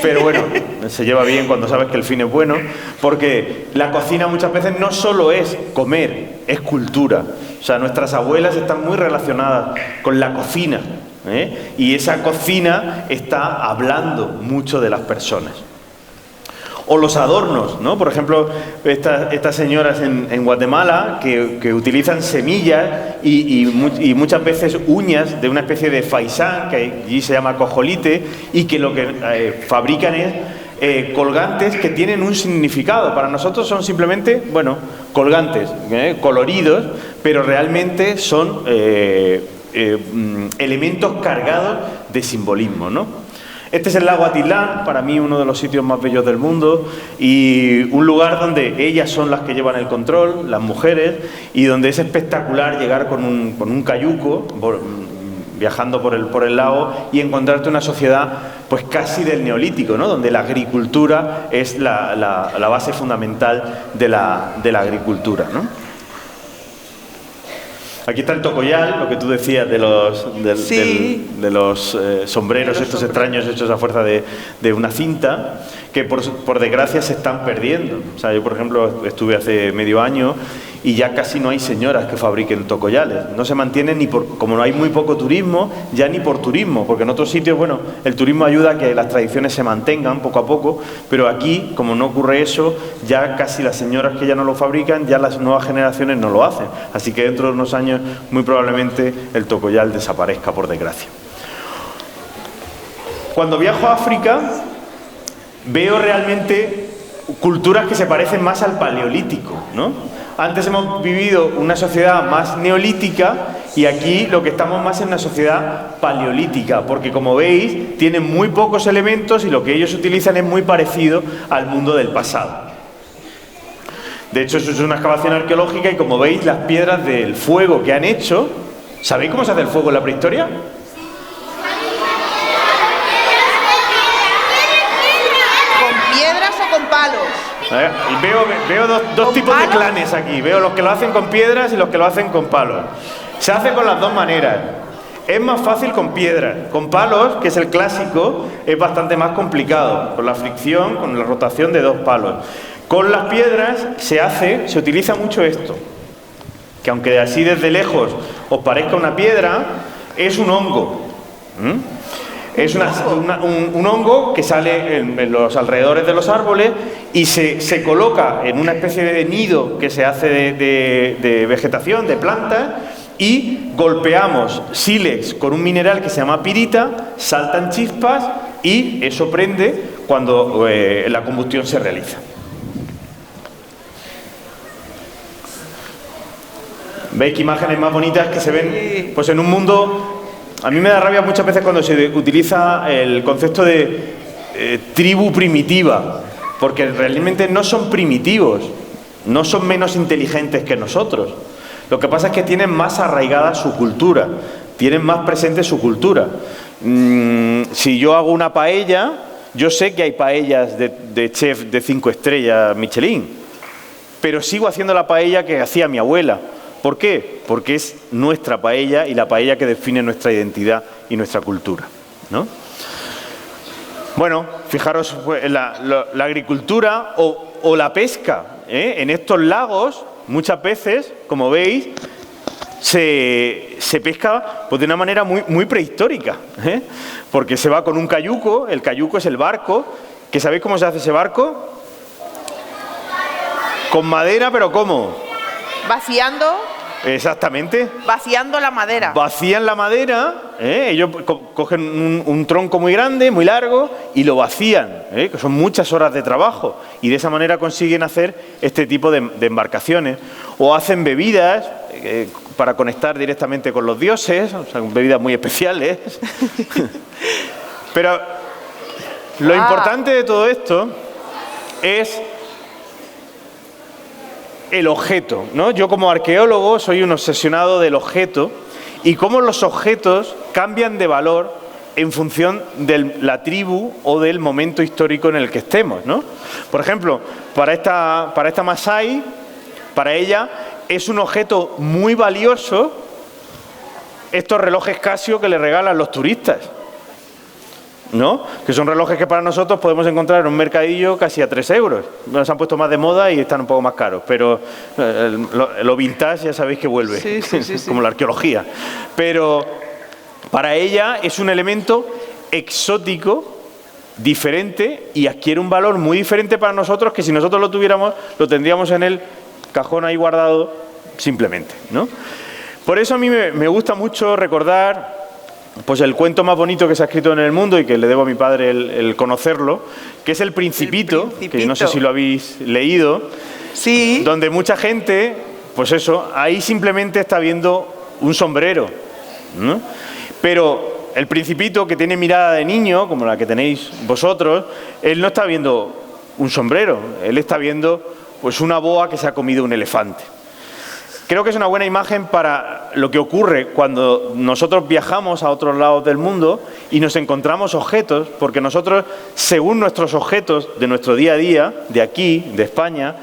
pero bueno, se lleva bien cuando sabes que el fin es bueno, porque la cocina muchas veces no solo es comer, es cultura. O sea, nuestras abuelas están muy relacionadas con la cocina, y esa cocina está hablando mucho de las personas. O los adornos, ¿no? Por ejemplo, estas señoras en Guatemala que utilizan semillas y muchas veces uñas de una especie de faisán, que allí se llama cojolite, y que lo que fabrican es colgantes que tienen un significado. Para nosotros son simplemente, bueno, colgantes, coloridos, pero realmente son elementos cargados de simbolismo, ¿no? Este es el lago Atitlán, para mí uno de los sitios más bellos del mundo, y un lugar donde ellas son las que llevan el control, las mujeres, y donde es espectacular llegar con un cayuco, viajando por el lago, y encontrarte una sociedad pues casi del neolítico, ¿no? Donde la agricultura es la base fundamental de la agricultura, ¿no? Aquí está el tocoyal, lo que tú decías de los sombreros estos extraños hechos a fuerza de una cinta, que por desgracia se están perdiendo. O sea, yo por ejemplo estuve hace medio año y ya casi no hay señoras que fabriquen tocoyales. No se mantienen como no hay muy poco turismo, ya ni por turismo, porque en otros sitios, bueno, el turismo ayuda a que las tradiciones se mantengan poco a poco, pero aquí, como no ocurre eso, ya casi las señoras que ya no lo fabrican, ya las nuevas generaciones no lo hacen. Así que dentro de unos años, muy probablemente, el tocoyal desaparezca, por desgracia. Cuando viajo a África, veo realmente culturas que se parecen más al paleolítico, ¿no? Antes hemos vivido una sociedad más neolítica y aquí lo que estamos más en una sociedad paleolítica, porque como veis, tienen muy pocos elementos y lo que ellos utilizan es muy parecido al mundo del pasado. De hecho, eso es una excavación arqueológica y como veis, las piedras del fuego que han hecho... ¿Sabéis cómo se hace el fuego en la prehistoria? Veo dos tipos de clanes aquí. Veo los que lo hacen con piedras y los que lo hacen con palos. Se hace con las dos maneras. Es más fácil con piedras. Con palos, que es el clásico, es bastante más complicado. Con la fricción, con la rotación de dos palos. Con las piedras se utiliza mucho esto. Que aunque así desde lejos os parezca una piedra, es un hongo. Es un hongo que sale en los alrededores de los árboles y se coloca en una especie de nido que se hace de vegetación, de plantas, y golpeamos sílex con un mineral que se llama pirita, saltan chispas y eso prende cuando la combustión se realiza. ¿Veis qué imágenes más bonitas que se ven? Pues en un mundo... A mí me da rabia muchas veces cuando se utiliza el concepto de tribu primitiva, porque realmente no son primitivos, no son menos inteligentes que nosotros. Lo que pasa es que tienen más arraigada su cultura, tienen más presente su cultura. Si yo hago una paella, yo sé que hay paellas de chef de 5 estrellas Michelin, pero sigo haciendo la paella que hacía mi abuela. ¿Por qué? Porque es nuestra paella y la paella que define nuestra identidad y nuestra cultura, ¿no? Bueno, fijaros la agricultura o la pesca, en estos lagos muchas veces, como veis, se pesca pues, de una manera muy prehistórica, porque se va con un cayuco, el cayuco es el barco, que ¿sabéis cómo se hace ese barco? Con madera, pero ¿cómo? Vaciando. Exactamente. Vaciando la madera. Vacían la madera, ellos cogen un tronco muy grande, muy largo, y lo vacían, que son muchas horas de trabajo, y de esa manera consiguen hacer este tipo de embarcaciones. O hacen bebidas para conectar directamente con los dioses, o sea, bebidas muy especiales. Pero lo importante de todo esto es el objeto, ¿no? Yo como arqueólogo soy un obsesionado del objeto y cómo los objetos cambian de valor en función de la tribu o del momento histórico en el que estemos, ¿no? Por ejemplo, para esta Masái, para ella es un objeto muy valioso estos relojes Casio que le regalan los turistas, ¿no? Que son relojes que para nosotros podemos encontrar en un mercadillo casi a 3 euros. Nos han puesto más de moda y están un poco más caros, pero lo vintage ya sabéis que vuelve, sí. Como la arqueología. Pero para ella es un elemento exótico, diferente, y adquiere un valor muy diferente para nosotros que si nosotros lo tuviéramos, lo tendríamos en el cajón ahí guardado simplemente, ¿no? Por eso a mí me gusta mucho recordar pues el cuento más bonito que se ha escrito en el mundo y que le debo a mi padre el conocerlo, que es El Principito, que no sé si lo habéis leído, sí, donde mucha gente, pues eso, ahí simplemente está viendo un sombrero, ¿no? Pero el Principito, que tiene mirada de niño, como la que tenéis vosotros, él no está viendo un sombrero, él está viendo pues una boa que se ha comido un elefante. Creo que es una buena imagen para lo que ocurre cuando nosotros viajamos a otros lados del mundo y nos encontramos objetos, porque nosotros, según nuestros objetos de nuestro día a día, de aquí, de España,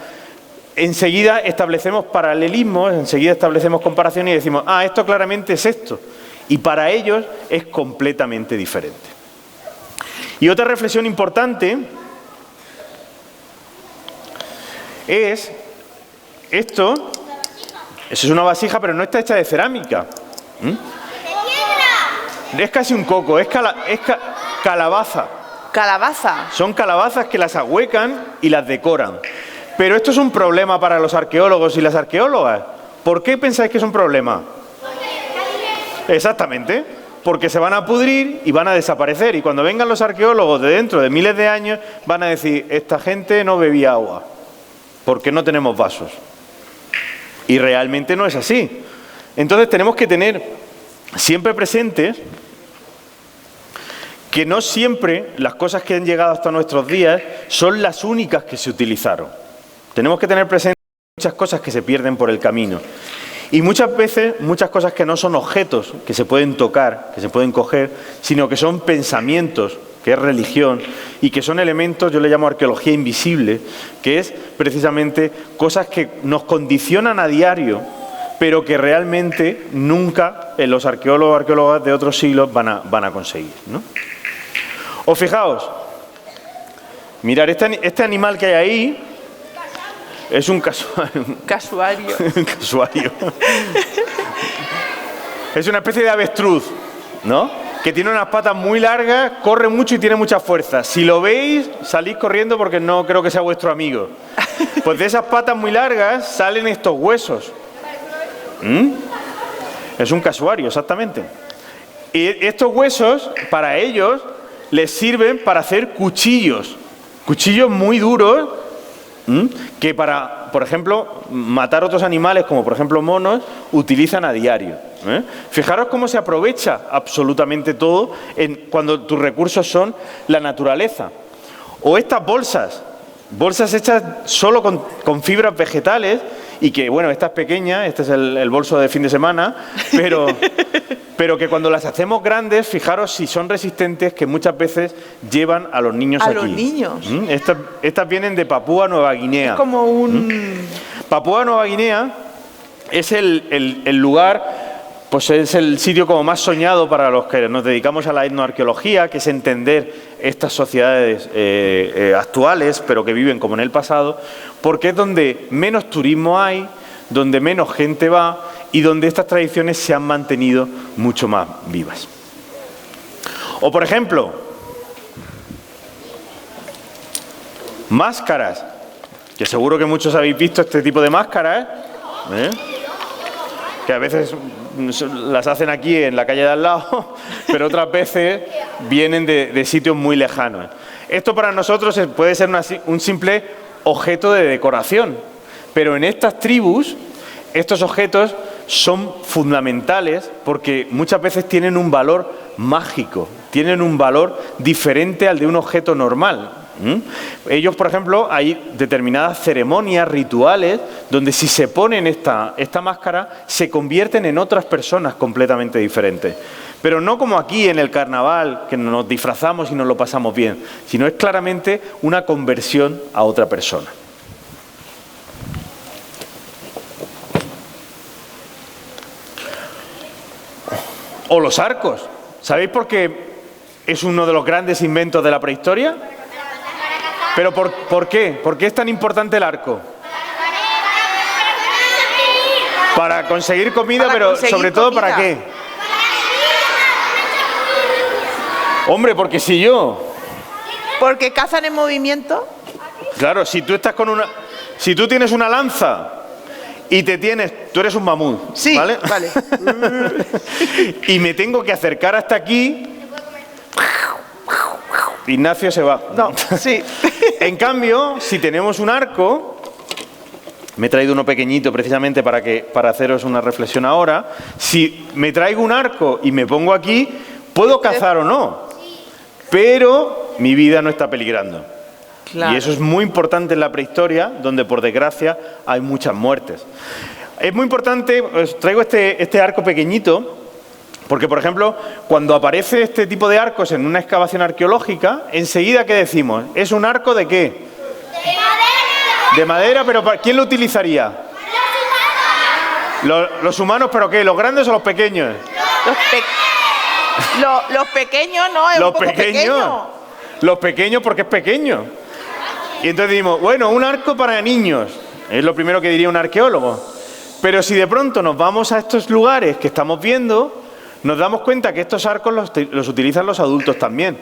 enseguida establecemos paralelismos, enseguida establecemos comparaciones y decimos, esto claramente es esto. Y para ellos es completamente diferente. Y otra reflexión importante es esto. Eso es una vasija, pero no está hecha de cerámica. ¿De piedra? Es casi un coco, es calabaza. ¿Calabaza? Son calabazas que las ahuecan y las decoran. Pero esto es un problema para los arqueólogos y las arqueólogas. ¿Por qué pensáis que es un problema? Exactamente, porque se van a pudrir y van a desaparecer. Y cuando vengan los arqueólogos de dentro de miles de años, van a decir, esta gente no bebía agua, porque no tenemos vasos. Y realmente no es así. Entonces tenemos que tener siempre presentes que no siempre las cosas que han llegado hasta nuestros días son las únicas que se utilizaron. Tenemos que tener presentes muchas cosas que se pierden por el camino. Y muchas veces, muchas cosas que no son objetos, que se pueden tocar, que se pueden coger, sino que son pensamientos, que es religión, y que son elementos, yo le llamo arqueología invisible, que es precisamente cosas que nos condicionan a diario, pero que realmente nunca los arqueólogos o arqueólogas de otros siglos van a conseguir, ¿no? O fijaos, mirad, este animal que hay ahí es un casuario. Un casuario. Es una especie de avestruz, ¿no? Que tiene unas patas muy largas, corre mucho y tiene mucha fuerza. Si lo veis, salís corriendo porque no creo que sea vuestro amigo. Pues de esas patas muy largas salen estos huesos. Es un casuario, exactamente. Y estos huesos, para ellos, les sirven para hacer cuchillos. Cuchillos muy duros, que para, por ejemplo, matar otros animales, como por ejemplo monos, utilizan a diario. Fijaros cómo se aprovecha absolutamente todo cuando tus recursos son la naturaleza. O estas bolsas hechas solo con fibras vegetales, y que, bueno, esta es pequeña, este es el bolso de fin de semana, pero que cuando las hacemos grandes, fijaros si son resistentes, que muchas veces llevan a los niños aquí. A los niños. Estas vienen de Papúa Nueva Guinea. Es como un... Papúa Nueva Guinea es el lugar, pues es el sitio como más soñado para los que nos dedicamos a la etnoarqueología, que es entender estas sociedades actuales, pero que viven como en el pasado, porque es donde menos turismo hay, donde menos gente va y donde estas tradiciones se han mantenido mucho más vivas. O, por ejemplo, máscaras, que seguro que muchos habéis visto este tipo de máscaras, que a veces las hacen aquí en la calle de al lado, pero otras veces vienen de sitios muy lejanos. Esto para nosotros puede ser un simple objeto de decoración, pero en estas tribus, estos objetos son fundamentales porque muchas veces tienen un valor mágico, tienen un valor diferente al de un objeto normal. Ellos, por ejemplo, hay determinadas ceremonias, rituales, donde si se ponen esta máscara, se convierten en otras personas completamente diferentes. Pero no como aquí en el carnaval, que nos disfrazamos y nos lo pasamos bien, sino es claramente una conversión a otra persona. O los arcos. ¿Sabéis por qué es uno de los grandes inventos de la prehistoria? ¿Pero por qué? ¿Por qué es tan importante el arco? Para conseguir comida, pero sobre todo ¿para qué? Hombre, porque si yo... Porque cazan en movimiento. Claro, si tú estás con una... Si tú tienes una lanza y tú eres un mamut, sí, ¿vale? Vale. Y me tengo que acercar hasta aquí... Ignacio se va. No, sí. En cambio, si tenemos un arco, me he traído uno pequeñito precisamente para haceros una reflexión ahora. Si me traigo un arco y me pongo aquí, puedo cazar o no, pero mi vida no está peligrando. Claro. Y eso es muy importante en la prehistoria, donde por desgracia hay muchas muertes. Es muy importante, os traigo este arco pequeñito, porque, por ejemplo, cuando aparece este tipo de arcos en una excavación arqueológica, enseguida, ¿qué decimos? ¿Es un arco de qué? De madera. De madera, pero ¿quién lo utilizaría? Los humanos, ¿pero qué? ¿Los grandes o los pequeños? Los pequeños, no, es un poco pequeño. Los pequeños porque es pequeño. Y entonces decimos, bueno, un arco para niños. Es lo primero que diría un arqueólogo. Pero si de pronto nos vamos a estos lugares que estamos viendo... Nos damos cuenta que estos arcos los utilizan los adultos también.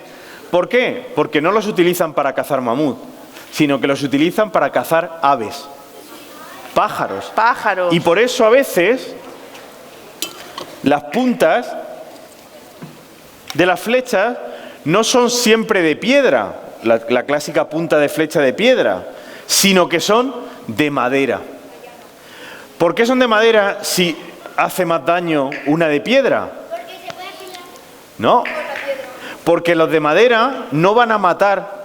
¿Por qué? Porque no los utilizan para cazar mamut, sino que los utilizan para cazar aves, pájaros. Pájaros. Y por eso a veces las puntas de las flechas no son siempre de piedra, la clásica punta de flecha de piedra, sino que son de madera. ¿Por qué son de madera si hace más daño una de piedra? No, porque los de madera no van a matar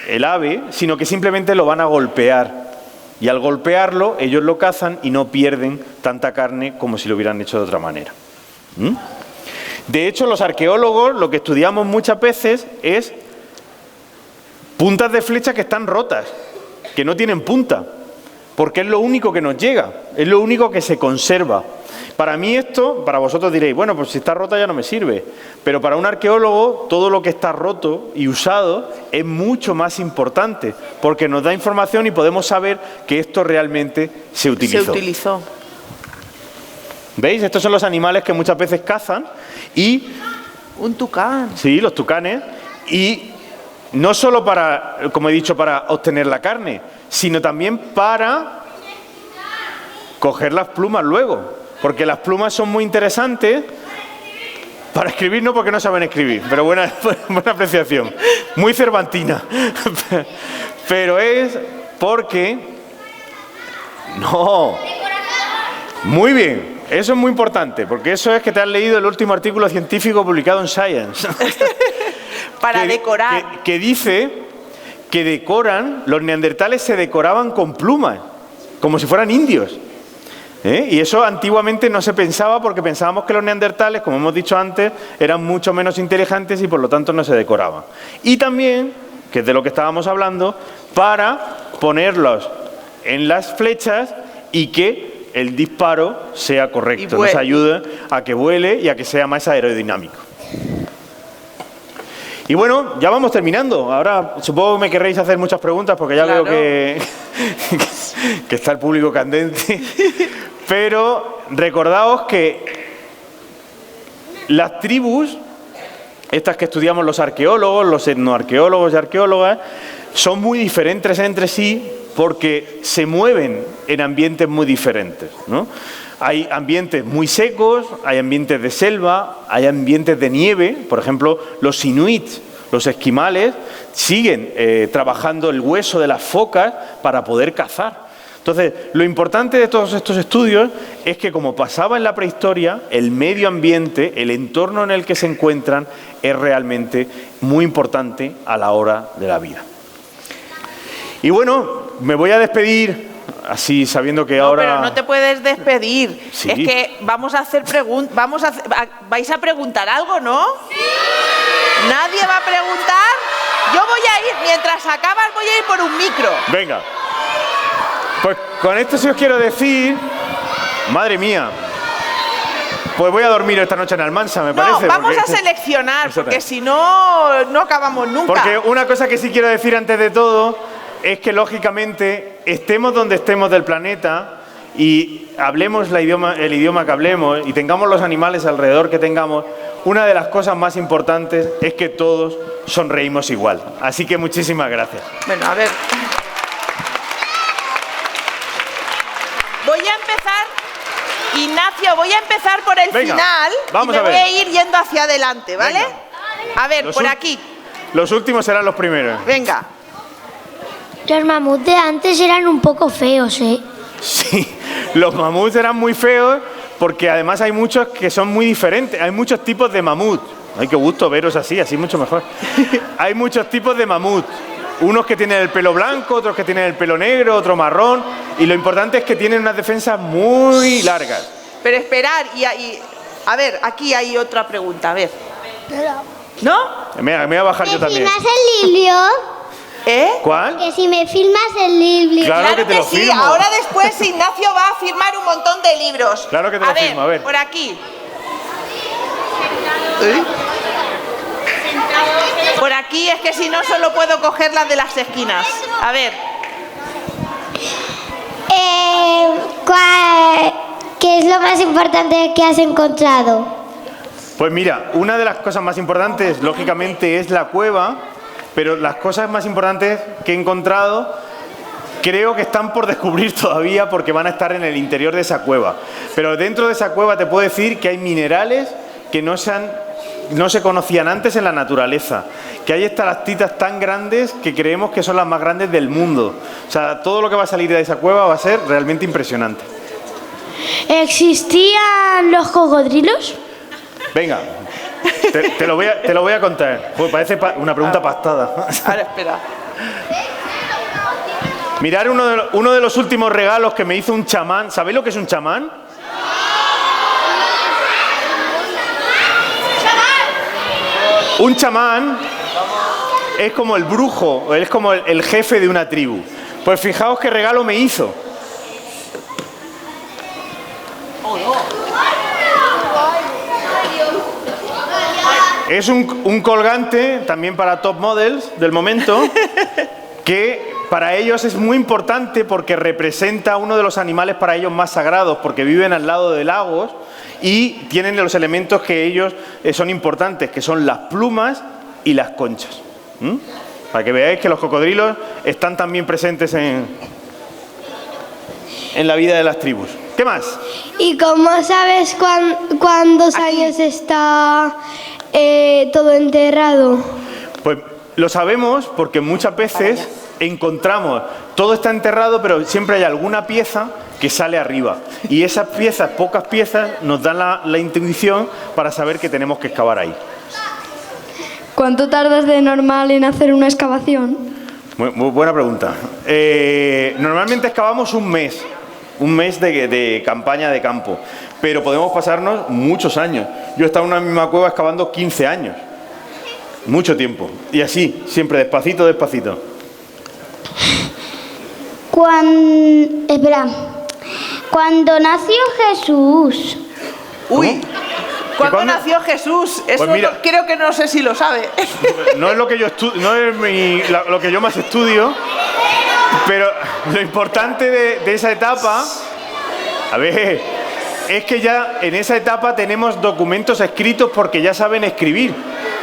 el ave, sino que simplemente lo van a golpear. Y al golpearlo, ellos lo cazan y no pierden tanta carne como si lo hubieran hecho de otra manera. De hecho, los arqueólogos lo que estudiamos muchas veces es puntas de flecha que están rotas, que no tienen punta, porque es lo único que nos llega, es lo único que se conserva. Para mí esto, para vosotros diréis, bueno, pues si está rota ya no me sirve. Pero para un arqueólogo, todo lo que está roto y usado es mucho más importante, porque nos da información y podemos saber que esto realmente se utilizó. ¿Veis? Estos son los animales que muchas veces cazan y... Un tucán. Sí, los tucanes. Y no solo para, como he dicho, para obtener la carne, sino también para coger las plumas luego. Porque las plumas son muy interesantes para escribir, no porque no saben escribir, pero buena apreciación, muy cervantina. Pero es porque... No. Muy bien, eso es muy importante, porque eso es que te has leído el último artículo científico publicado en Science. Para decorar. Que dice que los neandertales se decoraban con plumas, como si fueran indios. Y eso antiguamente no se pensaba porque pensábamos que los neandertales, como hemos dicho antes, eran mucho menos inteligentes y por lo tanto no se decoraban. Y también, que es de lo que estábamos hablando, para ponerlos en las flechas y que el disparo sea correcto. Nos ayuda a que vuele y a que sea más aerodinámico. Y bueno, ya vamos terminando. Ahora supongo que me querréis hacer muchas preguntas porque ya veo que está el público candente. Pero recordaos que las tribus, estas que estudiamos los arqueólogos, los etnoarqueólogos y arqueólogas, son muy diferentes entre sí porque se mueven en ambientes muy diferentes, ¿no? Hay ambientes muy secos, hay ambientes de selva, hay ambientes de nieve. Por ejemplo, los inuits, los esquimales, siguen trabajando el hueso de las focas para poder cazar. Entonces, lo importante de todos estos estudios es que, como pasaba en la prehistoria, el medio ambiente, el entorno en el que se encuentran, es realmente muy importante a la hora de la vida. Y bueno, me voy a despedir así sabiendo que ahora... Pero no te puedes despedir. Sí. Es que vamos a hacer preguntas. ¿Vais a preguntar algo, no? ¡Sí! ¿Nadie va a preguntar? Yo voy a ir, mientras acabas voy a ir por un micro. Venga. Pues con esto sí os quiero decir... Madre mía. Pues voy a dormir esta noche en Almansa, me parece. No, vamos porque... a seleccionar, porque si no, no acabamos nunca. Porque una cosa que sí quiero decir antes de todo es que, lógicamente, estemos donde estemos del planeta y hablemos el idioma que hablemos y tengamos los animales alrededor que tengamos, una de las cosas más importantes es que todos sonreímos igual. Así que muchísimas gracias. Bueno, a ver. Voy a empezar, Ignacio, voy a empezar por el Venga, final vamos y me a ver. voy a ir yendo hacia adelante, ¿vale? Venga. A ver, por aquí. Los últimos serán los primeros. Venga. Los mamuts de antes eran un poco feos, ¿eh? Sí, los mamuts eran muy feos porque además hay muchos que son muy diferentes. Hay muchos tipos de mamut. Ay, qué gusto veros así mucho mejor. Hay muchos tipos de mamut. Unos que tienen el pelo blanco, otros que tienen el pelo negro, otro marrón. Y lo importante es que tienen unas defensas muy largas. Pero esperar, a ver, aquí hay otra pregunta, a ver. ¿No? Me voy a bajar yo también. ¿Me filmas el libro? ¿Eh? ¿Cuál? Que si me filmas el libro. Claro que te lo sí, firmo. ahora después Ignacio va a firmar un montón de libros. Claro que te lo firmo, a ver. Por aquí. Por aquí, es que si no solo puedo coger las de las esquinas. A ver. ¿Qué es lo más importante que has encontrado? Pues mira, una de las cosas más importantes, lógicamente, es la cueva, pero las cosas más importantes que he encontrado creo que están por descubrir todavía porque van a estar en el interior de esa cueva. Pero dentro de esa cueva te puedo decir que hay minerales que no se conocían antes en la naturaleza, que hay estalactitas tan grandes que creemos que son las más grandes del mundo. O sea, todo lo que va a salir de esa cueva va a ser realmente impresionante. ¿Existían los cocodrilos? Venga, te lo voy a contar. Pues parece una pregunta pastada. Ahora, espera. Mirar uno de los últimos regalos que me hizo un chamán. ¿Sabéis lo que es un chamán? Un chamán es como el brujo, es como el jefe de una tribu. Pues fijaos qué regalo me hizo. Es un colgante, también para top models del momento, que para ellos es muy importante porque representa uno de los animales para ellos más sagrados, porque viven al lado de lagos y tienen los elementos que ellos son importantes, que son las plumas y las conchas. Para que veáis que los cocodrilos están también presentes en la vida de las tribus. ¿Qué más? ¿Y cómo sabes cuántos años está todo enterrado? Pues lo sabemos porque muchas veces encontramos, todo está enterrado, pero siempre hay alguna pieza que sale arriba. Y esas piezas, pocas piezas, nos dan la intuición para saber que tenemos que excavar ahí. ¿Cuánto tardas de normal en hacer una excavación? Muy buena pregunta. Normalmente excavamos un mes de campaña de campo, pero podemos pasarnos muchos años. Yo he estado en una misma cueva excavando 15 años. Mucho tiempo. Y así, siempre despacito, despacito. Cuando nació Jesús. Uy, ¿cuándo ¿Cuándo? nació Jesús? Eso Pues mira, creo que no sé si lo sabe. No es lo que yo no es lo que yo más estudio, pero lo importante de esa etapa, a ver, es que ya en esa etapa tenemos documentos escritos porque ya saben escribir.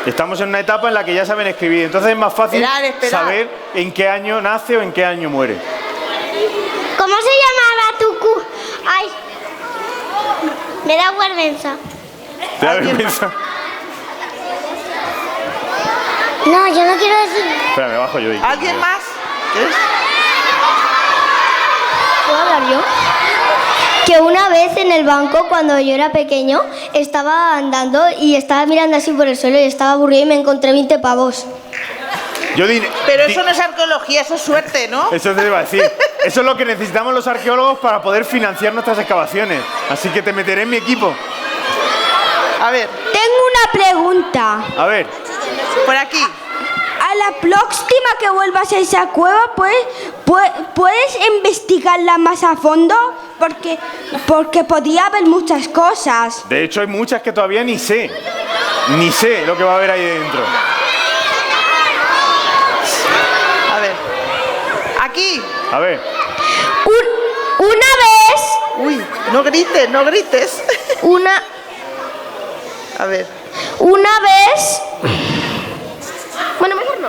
Estamos en una etapa en la que ya saben escribir, entonces es más fácil Esperar. saber en qué año nace o en qué año muere. ¿Cómo se llamaba tu cu? Ay, me da vergüenza. ¿Te da vergüenza? No, yo no quiero decir. Espera, me bajo yo. ¿Alguien más? ¿Qué es? contar yo? Que una vez en el banco, cuando yo era pequeño, estaba andando y estaba mirando así por el suelo y estaba aburrido y me encontré 20 pavos. Pero eso no es arqueología, eso es suerte, ¿no? Eso te iba a decir. Eso es lo que necesitamos los arqueólogos para poder financiar nuestras excavaciones. Así que te meteré en mi equipo. A ver, Tengo una pregunta. A ver, por aquí. A la próxima que vuelvas a esa cueva, ¿puedes investigarla más a fondo? Porque podía haber muchas cosas. de hecho hay muchas que todavía ni sé. Ni sé lo que va a haber ahí dentro. A ver. Aquí. A ver. Una vez... Uy, no grites, no grites. A ver. Una vez... Bueno, mejor no.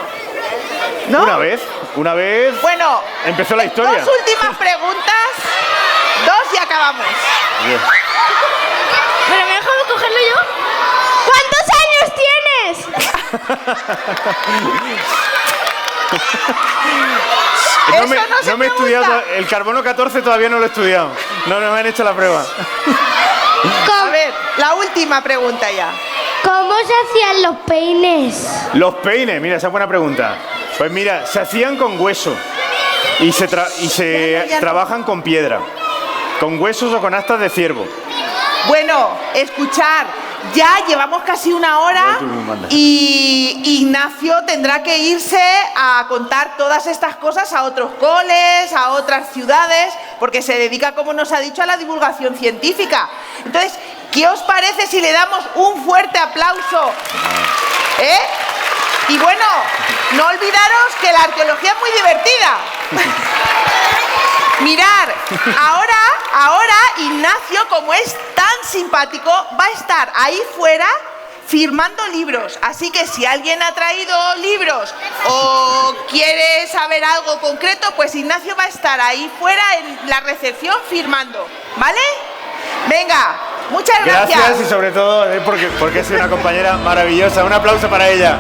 ¿No? Una vez Bueno, empezó la historia. dos últimas preguntas. Dos y acabamos. Bien. Pero me dejo de cogerlo yo. ¿Cuántos años tienes? Eso No me se he estudiado, pregunta. el carbono 14 todavía no lo he estudiado. No me han hecho la prueba. A ver, la última pregunta ya. ¿Cómo se hacían los peines? Los peines, mira, esa es buena pregunta. Pues mira, se hacían con hueso y se Ya no. trabajan con piedra, con huesos o con astas de ciervo. Bueno, escuchar, ya llevamos casi una hora y Ignacio tendrá que irse a contar todas estas cosas a otros coles, a otras ciudades, porque se dedica, como nos ha dicho, a la divulgación científica. Entonces, ¿qué os parece si le damos un fuerte aplauso? Y bueno, no olvidaros que la arqueología es muy divertida. Mirad, ahora Ignacio, como es tan simpático, va a estar ahí fuera firmando libros. Así que si alguien ha traído libros o quiere saber algo concreto, pues Ignacio va a estar ahí fuera en la recepción firmando, ¿vale? Venga, muchas gracias. Gracias y sobre todo porque es una compañera maravillosa. Un aplauso para ella.